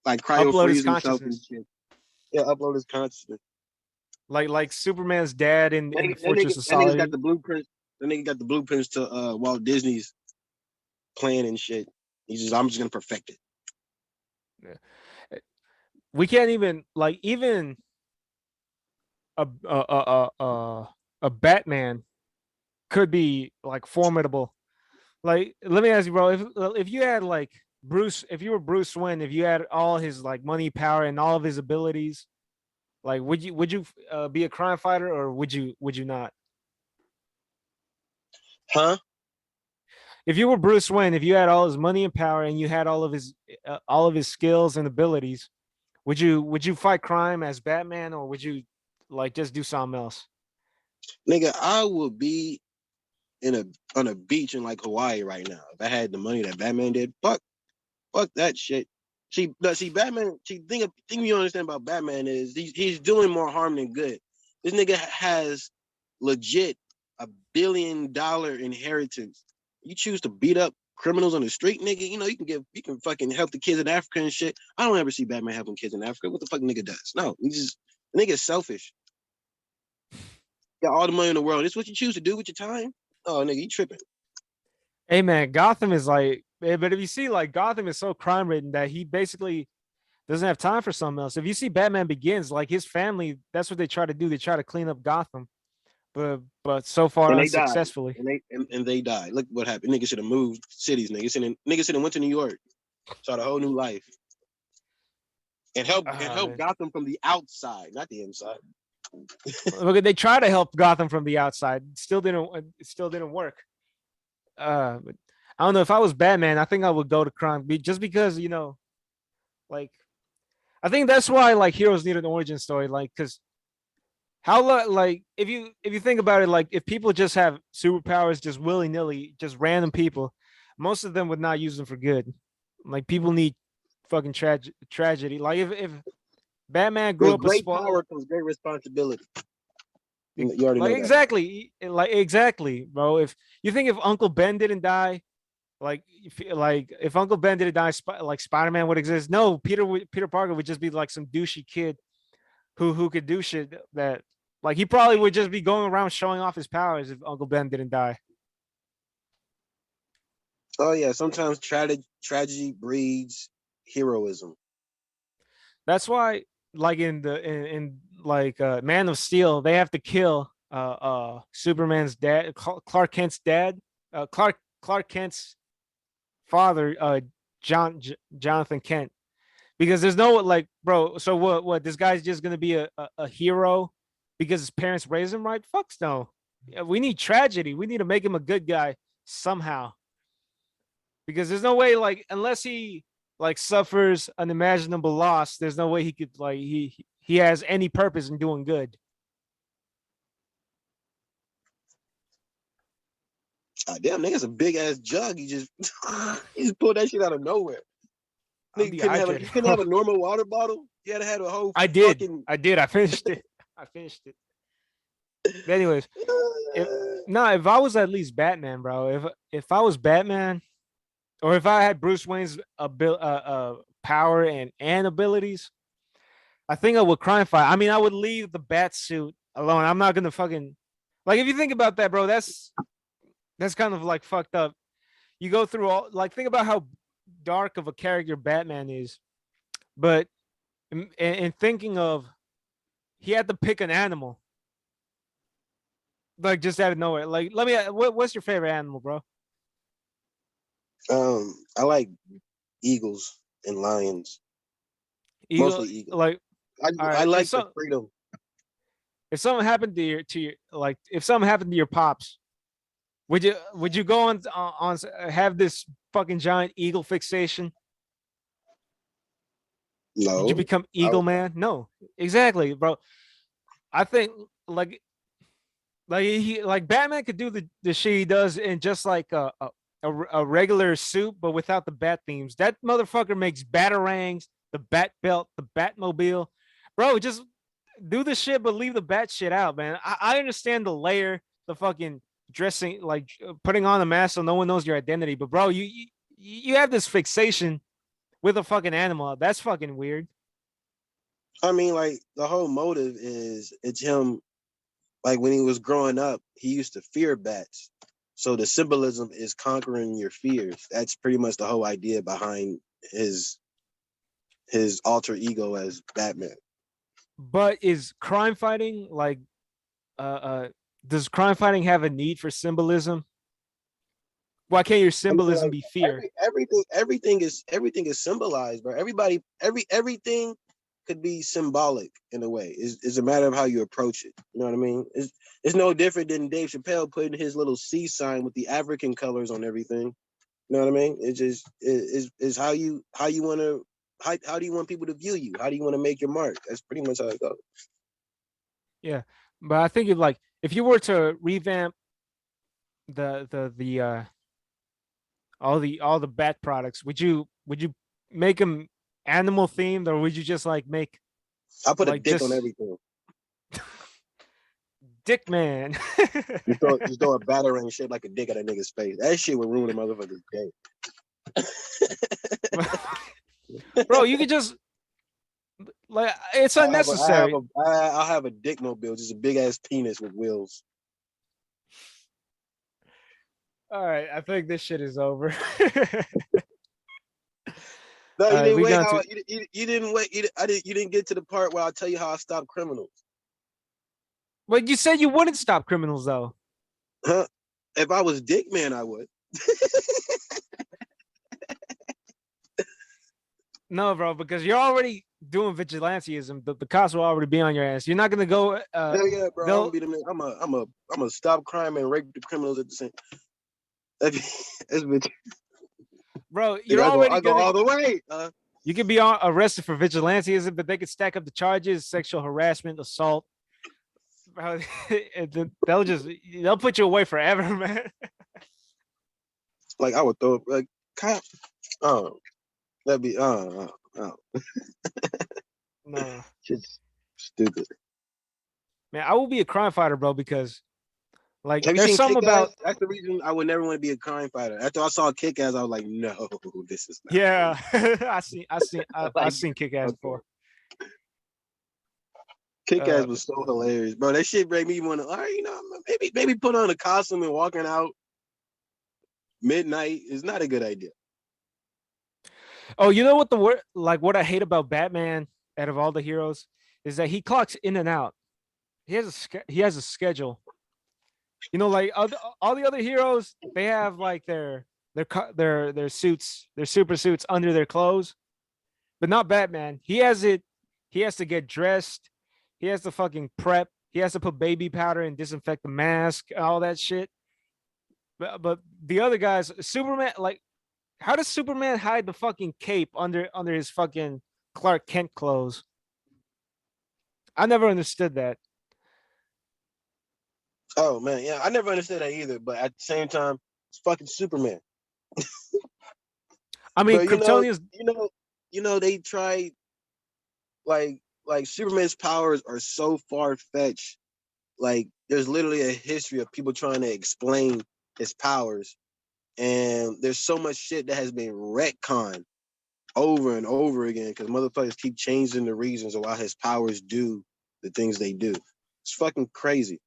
like cryo Upload his freeze himself and consciousness, shit. Yeah, upload his consciousness. like Superman's dad in the Fortress of That nigga's got Solitude. the blueprints. That nigga got the blueprints to Walt Disney's plan and shit. I'm just gonna perfect it. Yeah. We can't even like a Batman could be like formidable. Like, let me ask you, bro, if you had like if you were Bruce Wayne, if you had all his like money, power, and all of his abilities, like, would you be a crime fighter, or would you not? Huh? If you were Bruce Wayne, if you had all his money and power, and you had all of his skills and abilities, would you fight crime as Batman, or would you like just do something else? Nigga, I would be in a on a beach in like Hawaii right now if I had the money that Batman did. Fuck that shit. See, Batman. Thing you understand about Batman is he's doing more harm than good. This nigga has legit $1 billion inheritance. You choose to beat up criminals on the street, nigga. You know you can fucking help the kids in Africa and shit. I don't ever see Batman helping kids in Africa. What the fuck nigga does? No, the nigga's selfish. Got all the money in the world. This what you choose to do with your time? Oh, nigga, you tripping. Hey man, Gotham is like, but if you see, like, Gotham is so crime ridden that he basically doesn't have time for something else. If you see Batman Begins, like his family, that's what they try to do. They try to clean up Gotham, but so far And they died. unsuccessfully. And they died. Look what happened. Niggas should have moved cities. Niggas should have went to New York, start a whole new life, and help Man. Gotham from the outside, not the inside. Look, they try to help Gotham from the outside. It still didn't work. But I don't know, if I was Batman, I think I would go to crime, just because, like, I think that's why, like, heroes need an origin story, like, because like, if you think about it, like, if people just have superpowers just willy nilly, just random people, most of them would not use them for good. Like, people need fucking tragedy. Like, if Batman grew With up a great spot, power comes great responsibility. You already like, know that. exactly, bro. If you think, if Uncle Ben didn't die, if Uncle Ben didn't die, like, Spider-Man would exist. No, Peter Parker would just be like some douchey kid who could do shit that, like, he probably would just be going around showing off his powers if Uncle Ben didn't die. Oh yeah, sometimes tragedy breeds heroism. That's why, like, in like, Man of Steel, they have to kill Superman's dad, Clark Kent's dad, Clark Kent's father, Jonathan Kent, because there's no, like, bro. So what this guy's just gonna be a hero because his parents raised him right? Fucks no. Yeah, we need tragedy. We need to make him a good guy somehow, because there's no way, like, unless he, like, suffers unimaginable loss, there's no way he could, like, he has any purpose in doing good. God damn, nigga's a big ass jug. He just pulled that shit out of nowhere. I'm Nigga dehydrated. couldn't have a normal water bottle. You had to have a whole I did. fucking. I did. I finished it. I finished it. But anyways, if no, if I was at least Batman, bro. If I was Batman, or if I had Bruce Wayne's power and abilities, I think I would crime fight. I mean, I would leave the bat suit alone. I'm not gonna fucking, like, if you think about that, bro. That's kind of like fucked up. You go through all, like, think about how dark of a character Batman is, but in thinking of, he had to pick an animal, like, just out of nowhere. Like, let me. What's your favorite animal, bro? I like eagles and lions, Eagle. mostly eagles. Like, all I right. like the freedom. If something happened to your like, if something happened to your pops, would you go on have this fucking giant eagle fixation? Would you No, become I, Eagle Man? No, exactly, bro. I think, like Batman could do the shit he does in just like a regular suit, but without the bat themes. That motherfucker makes batarangs, the bat belt, the Batmobile. Bro, just do the shit, but leave the bat shit out, man. I understand the layer, the fucking dressing, like, putting on a mask so no one knows your identity. But bro, you have this fixation with a fucking animal. That's fucking weird. I mean, like the whole motive is it's him. Like when he was growing up, he used to fear bats. So the symbolism is conquering your fears. That's pretty much the whole idea behind his alter ego as Batman. But is crime fighting like does crime fighting have a need for symbolism? Why can't your I mean, symbolism like be fear? everything is symbolized, bro. Everything could be symbolic in a way. It's a matter of how you approach it. You know what I mean? It's no different than Dave Chappelle putting his little C sign with the African colors on everything. You know what I mean? It's just is how you want to how do you want people to view you? How do you want to make your mark? That's pretty much how it goes. Yeah. But I think if you were to revamp the all the bat products, would you make them animal themed, or would you just like make I put a like dick on just everything. Dick Man? Just throw a battering shaped like a dick at a nigga's face. That shit would ruin a motherfucker's day. Bro, you could just like it's unnecessary. I'll have a dick mobile, just a big ass penis with wheels. All right, I think this shit is over. No, All you right, didn't we wait. got to You didn't wait. You didn't get to the part where I'll tell you how I stop criminals. But you said you wouldn't stop criminals though. Huh? If I was Dick Man, I would. No, bro, because you're already doing vigilanteism. The cops will already be on your ass. You're not gonna go. Hell yeah, bro. I'm They'll gonna be the man. I'm a stop crime and rape the criminals at the same. That's bitch. bro. You're I already go gonna. all the way. You can be arrested for vigilanteism, but they could stack up the charges: sexual harassment, assault. Bro, they'll put you away forever, man. Like I would throw like cop. Oh, that'd be No, just stupid. man, I will be a crime fighter, bro, because like Have you there's seen something Kick Ass? about That's the reason I would never want to be a crime fighter. After I saw Kick Ass, I was like, no, this is not. yeah. I've Like, seen Kick Ass okay. before. Kick Ass Uh, was so hilarious, bro. That shit made me want to, all right, maybe put on a costume and walking out midnight is not a good idea. oh, you know what the word like what I hate about Batman out of all the heroes is that he clocks in and out. He has a schedule. You know, like all the other heroes, they have like their suits, their super suits under their clothes, but not Batman. He has it. He has to get dressed. He has to fucking prep. He has to put baby powder and disinfect the mask, all that shit. But the other guys, Superman, like, how does Superman hide the fucking cape under his fucking Clark Kent clothes? I never understood that. Oh man, yeah, I never understood that either. But at the same time, it's fucking Superman. I mean, But Kryptonians. they tried like Superman's powers are so far fetched. Like there's literally a history of people trying to explain his powers, and there's so much shit that has been retconned over and over again because motherfuckers keep changing the reasons of why his powers do the things they do. It's fucking crazy.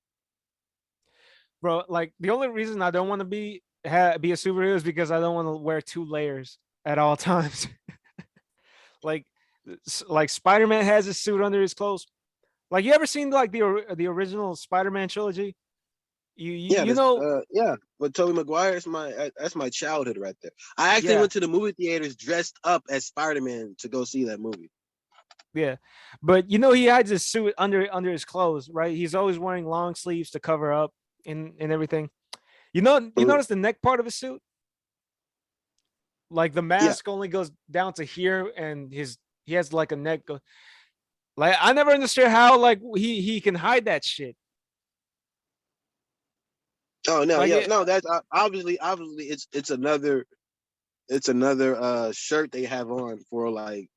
Bro, like the only reason I don't want to be a superhero is because I don't want to wear two layers at all times. like like Spider-Man has his suit under his clothes. Like you ever seen like the original Spider-Man trilogy? Yeah, You know, yeah. But Tobey Maguire is that's my childhood right there. I actually yeah, went to the movie theaters dressed up as Spider-Man to go see that movie. yeah. But you know he hides his suit under his clothes, right? He's always wearing long sleeves to cover up and everything. You Mm, notice the neck part of his suit? Like the yeah. mask only goes down to here and he has like a neck like I never understood how like he can hide that shit. Oh no, Like yeah, it, no. That's obviously it's another shirt they have on for like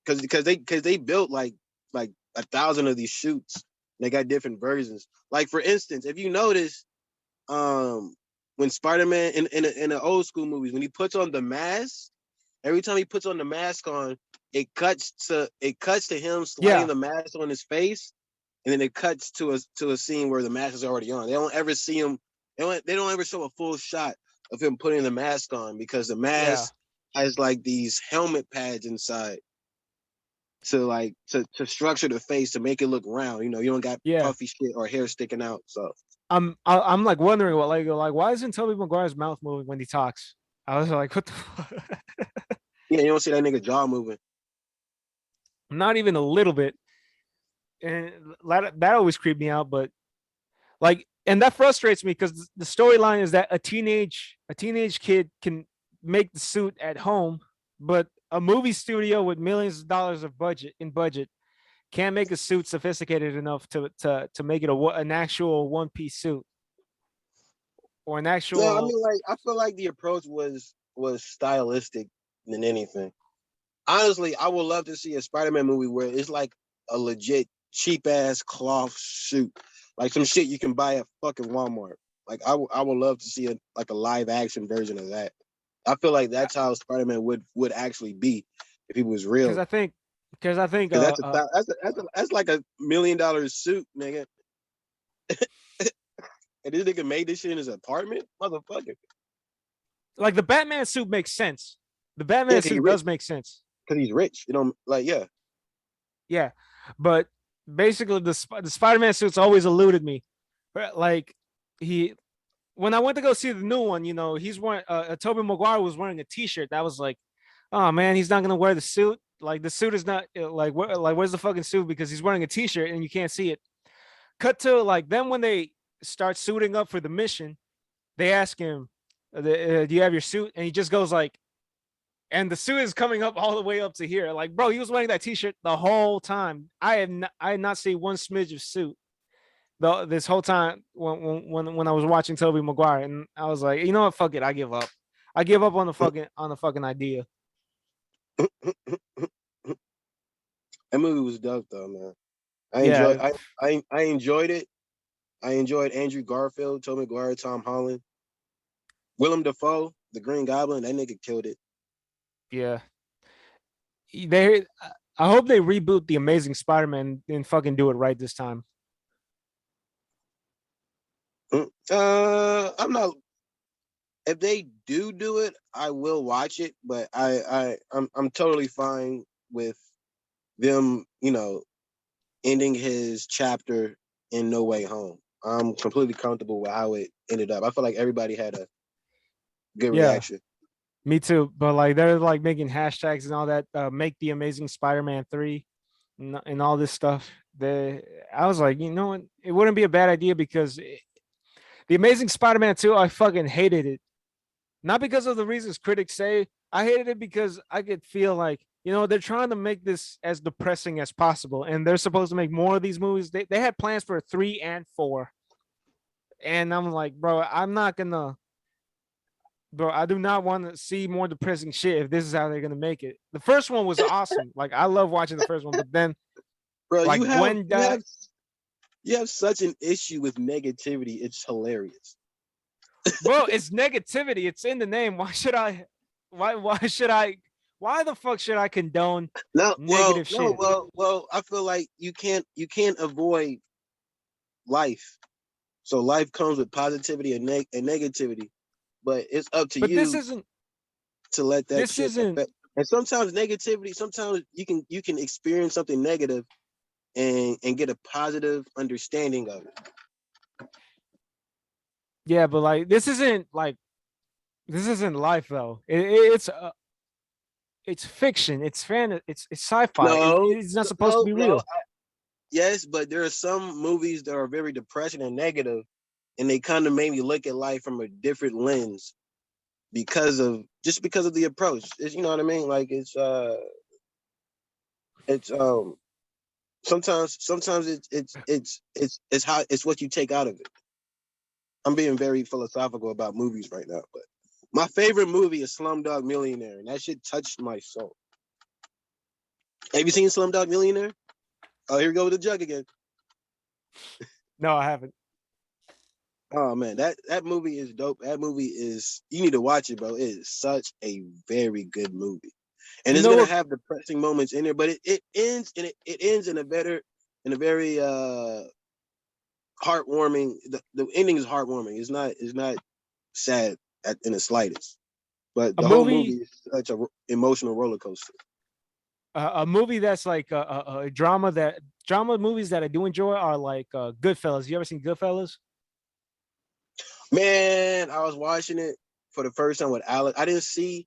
because they built like 1,000 of these shoots. They got different versions. Like for instance, if you notice, when Spider-Man in the old school movies, when he puts on the mask, every time he puts on the mask on, it cuts to him sliding yeah, the mask on his face, and then it cuts to a scene where the mask is already on. They don't ever see him. They don't ever show a full shot of him putting the mask on because the yeah. mask has like these helmet pads inside. to structure the face to make it look round. You know, you don't got Yeah. puffy shit or hair sticking out. So I'm like wondering what like why isn't Tobey Maguire's mouth moving when he talks? I was like, what the fuck? yeah, you don't see that nigga jaw moving. Not even a little bit. And that always creeped me out, but like, and that frustrates me because the storyline is that a teenage kid can make the suit at home, but a movie studio with millions of dollars of budget can't make a suit sophisticated enough to make it an actual one piece suit or an No, I actual. mean, like, I feel like the approach was stylistic than anything. Honestly, I would love to see a Spider-Man movie where it's like a legit cheap ass cloth suit, like some shit you can buy at fucking Walmart. Like I would love to see a live action version of that. I feel like that's how Spider-Man would actually be if he was because real. I think because I think Because that's like $1 million suit, nigga. And this nigga made this shit in his apartment, motherfucker. like the Batman suit makes sense. The Yeah, Batman cause he suit rich. does make sense. Cause he's rich. You know, like yeah. Yeah, but basically the Spider-Man suits always eluded me. Like he when I went to go see the new one, he's wearing Tobey Maguire was wearing a T-shirt that was like, oh man, he's not gonna wear the suit. Like the suit is not where's the fucking suit because he's wearing a T-shirt and you can't see it. Cut to like then when they start suiting up for the mission, they ask him, "Do you have your suit?" And he just goes like, and the suit is coming up all the way up to here. Like, bro, he was wearing that T-shirt the whole time. I had not seen one smidge of suit this whole time when I was watching Tobey Maguire, and I was like, you know what, fuck it, I give up. I give up on the fucking idea. That movie was dope though, man. I enjoyed Yeah, I enjoyed it. I enjoyed Andrew Garfield, Tobey Maguire, Tom Holland, Willem Dafoe, the Green Goblin. That nigga killed it. yeah. They, I hope they reboot the Amazing Spider-Man and fucking do it right this time. I'm not. If they do it, I will watch it. But I'm totally fine with them. You know, ending his chapter in No Way Home. I'm completely comfortable with how it ended up. I feel like everybody had a good Yeah, reaction. me too. But like they're like making hashtags and all that. Make the Amazing Spider-Man 3 and all this stuff. I was like, you know what? It wouldn't be a bad idea because the Amazing Spider-Man 2, I fucking hated it. Not because of the reasons critics say. I hated it because I could feel like, they're trying to make this as depressing as possible. And they're supposed to make more of these movies. They had plans for 3 and 4. And I'm like, bro, I do not want to see more depressing shit if this is how they're gonna make it. The first one was awesome. Like I love watching the first one, but then Bro, like Gwen died. you have such an issue with negativity. It's hilarious. Bro, it's negativity. It's in the name. Why the fuck should I condone No, negative shit? well. I feel like you can't avoid life. So life comes with positivity and negativity, but it's up to But you to let that this shit isn't affect. And sometimes negativity, sometimes you can experience something negative and get a positive understanding of it. yeah, but like this isn't life though. It's fiction. It's it's sci-fi. No, It's not supposed to no, be no. real. Yes, but there are some movies that are very depressing and negative, and they kind of made me look at life from a different lens because of the approach. You know what I mean? Like it's sometimes it's how it's what you take out of it. I'm being very philosophical about movies right now, but my favorite movie is Slumdog Millionaire, and that shit touched my soul. Have you seen Slumdog Millionaire? Oh, here we go with the jug again. No, I haven't. Oh man, that movie is dope. That movie is you need to watch it, bro. It is such a very good movie. And You it's know gonna what? have depressing moments in there, but it ends it ends in a very heartwarming. The ending is heartwarming. It's not sad in the slightest. But A the whole movie movie is such a emotional roller coaster. A movie that's like a drama that drama movies that I do enjoy are like Goodfellas. You ever seen Goodfellas? Man, I was watching it for the first time with Alex. I didn't see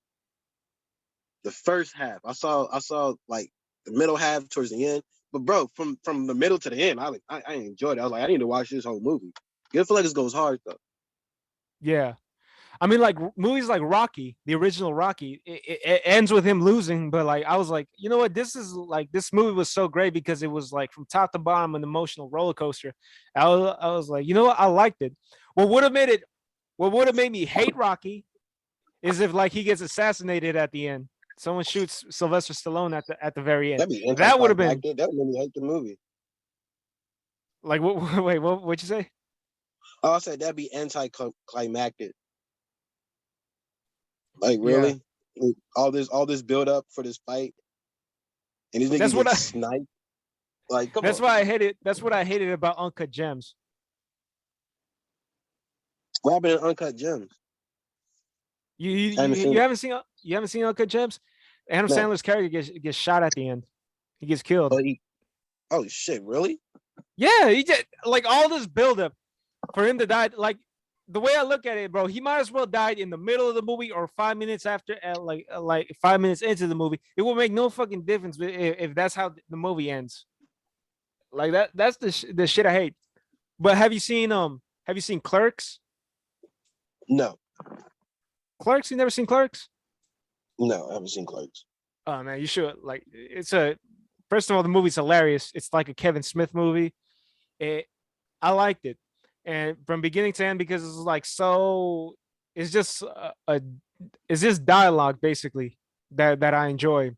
the first half. I saw like the middle half towards the end. But bro, from the middle to the end, I enjoyed it. I was like, I need to watch this whole movie. Goodfellas goes hard though. Yeah. I mean, like movies like Rocky, the original Rocky, it ends with him losing. But like, I was like, you know what? This is like this movie was so great because it was like from top to bottom an emotional roller coaster. I was like, you know what? I liked it. What would have made it? What would have made me hate Rocky is if like he gets assassinated at the end. Someone shoots Sylvester Stallone at the very end. That'd be That would have been anticlimactic. That would make me hate the movie. like, what? Wait, what'd you say? Oh, I said that'd be anticlimactic. Like Yeah, really, like, all this build up for this fight, and this that's nigga what gets I. sniped. Like, come That's on, why I hated. That's what I hated about Uncut Gems. what happened in Uncut Gems? You you, I haven't you seen you it. haven't seen you haven't seen Uncut Gems? Adam No. Sandler's character gets shot at the end. He gets killed. Oh, oh shit, really? Yeah, he just like all this buildup for him to die. Like the way I look at it, bro, he might as well died in the middle of the movie or 5 minutes after, like 5 minutes into the movie. It will make no fucking difference if that's how the movie ends. Like that. That's the shit I hate. But have you seen Have you seen Clerks? No, Clerks? You never seen Clerks? no, I haven't seen Clerks. Oh man, you should. Like it's a first of all, the movie's hilarious. It's like a Kevin Smith movie. It I liked it, and from beginning to end because it's like so. It's just it's just dialogue basically that I enjoy.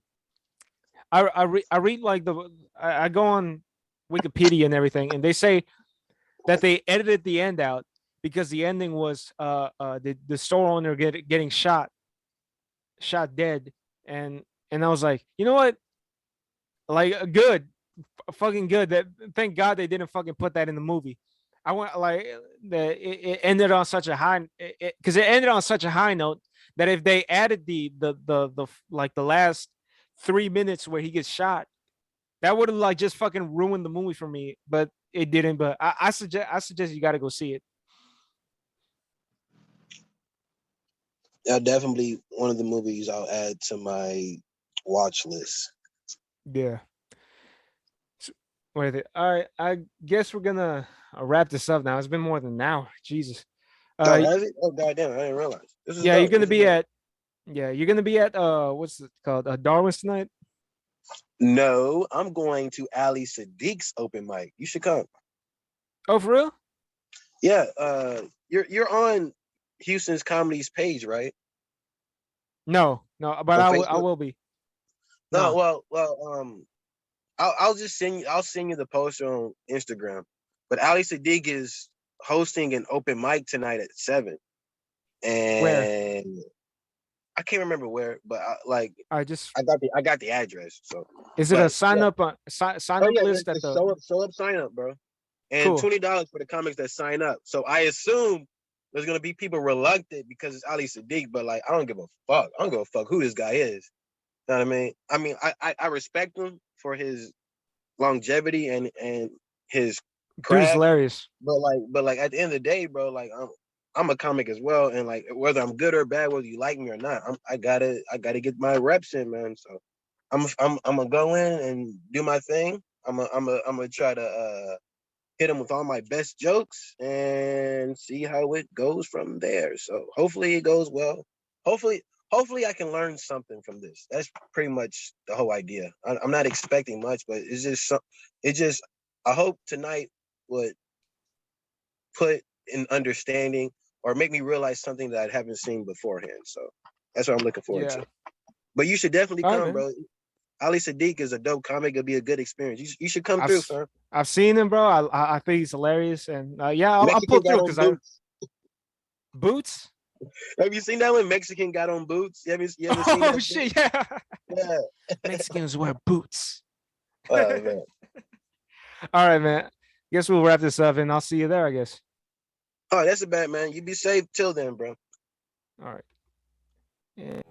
I read like I go on Wikipedia and everything, and they say that they edited the end out because the ending was the store owner getting shot dead, and I was like, you know what, like good, fucking good. That thank God they didn't fucking put that in the movie. I want like it ended on such a high because it ended on such a high note that if they added the like the last 3 minutes where he gets shot, that would have like just fucking ruined the movie for me. But it didn't. But I suggest you got to go see it. Yeah, definitely one of the movies I'll add to my watch list. Yeah. Wait. All right. I guess we're gonna wrap this up now. It's been more than an hour. Jesus. Oh, Uh, has it? Oh, goddamn! I didn't realize. This is yeah, you're dope. gonna This is be dope. at you're gonna be at what's it called? Darwin's tonight. No, I'm going to Ali Sadiq's open mic. You should come. Oh, for real? Yeah, you're on Houston's Comedy's page, right? No, no, but On I Facebook. will be. No, No. well, I'll just send you the poster on Instagram. But Ali Sadiq is hosting an open mic tonight at 7, Where? and I can't remember where, but I just I got the address. So, is it a but yeah, sign oh up yeah, list at it's the show up, sign up, bro, and cool. $20 for the comics that sign up. So I assume there's gonna be people reluctant because it's Ali Sadiq, but like I don't give a fuck. I don't give a fuck who this guy is. You know what I mean? I respect him for his longevity and his Dude's craft, hilarious. but like at the end of the day, bro, like I'm a comic as well, and like whether I'm good or bad, whether you like me or not, I gotta get my reps in, man. So I'm gonna go in and do my thing. I'm gonna try to hit him with all my best jokes and see how it goes from there. So hopefully it goes well. Hopefully, hopefully I can learn something from this. That's pretty much the whole idea. I'm not expecting much, but it's just it just I hope tonight would put an understanding or make me realize something that I haven't seen beforehand. So that's what I'm looking forward Yeah. to. But you should definitely All right, come, man. bro. Ali Sadiq is a dope comic. It'll be a good experience. You should come I've through, s- fam. I've seen him, bro. I think he's hilarious, and yeah, I'll pull Mexican got through on because I boots. boots. Have you seen that one? Mexican got on boots. You haven't seen Oh that shit? shit, yeah. Yeah. Mexicans wear boots. Oh man. All right, man. Guess we'll wrap this up, and I'll see you there. I guess. Oh, that's a bad man. You be safe till then, bro. All right. Yeah.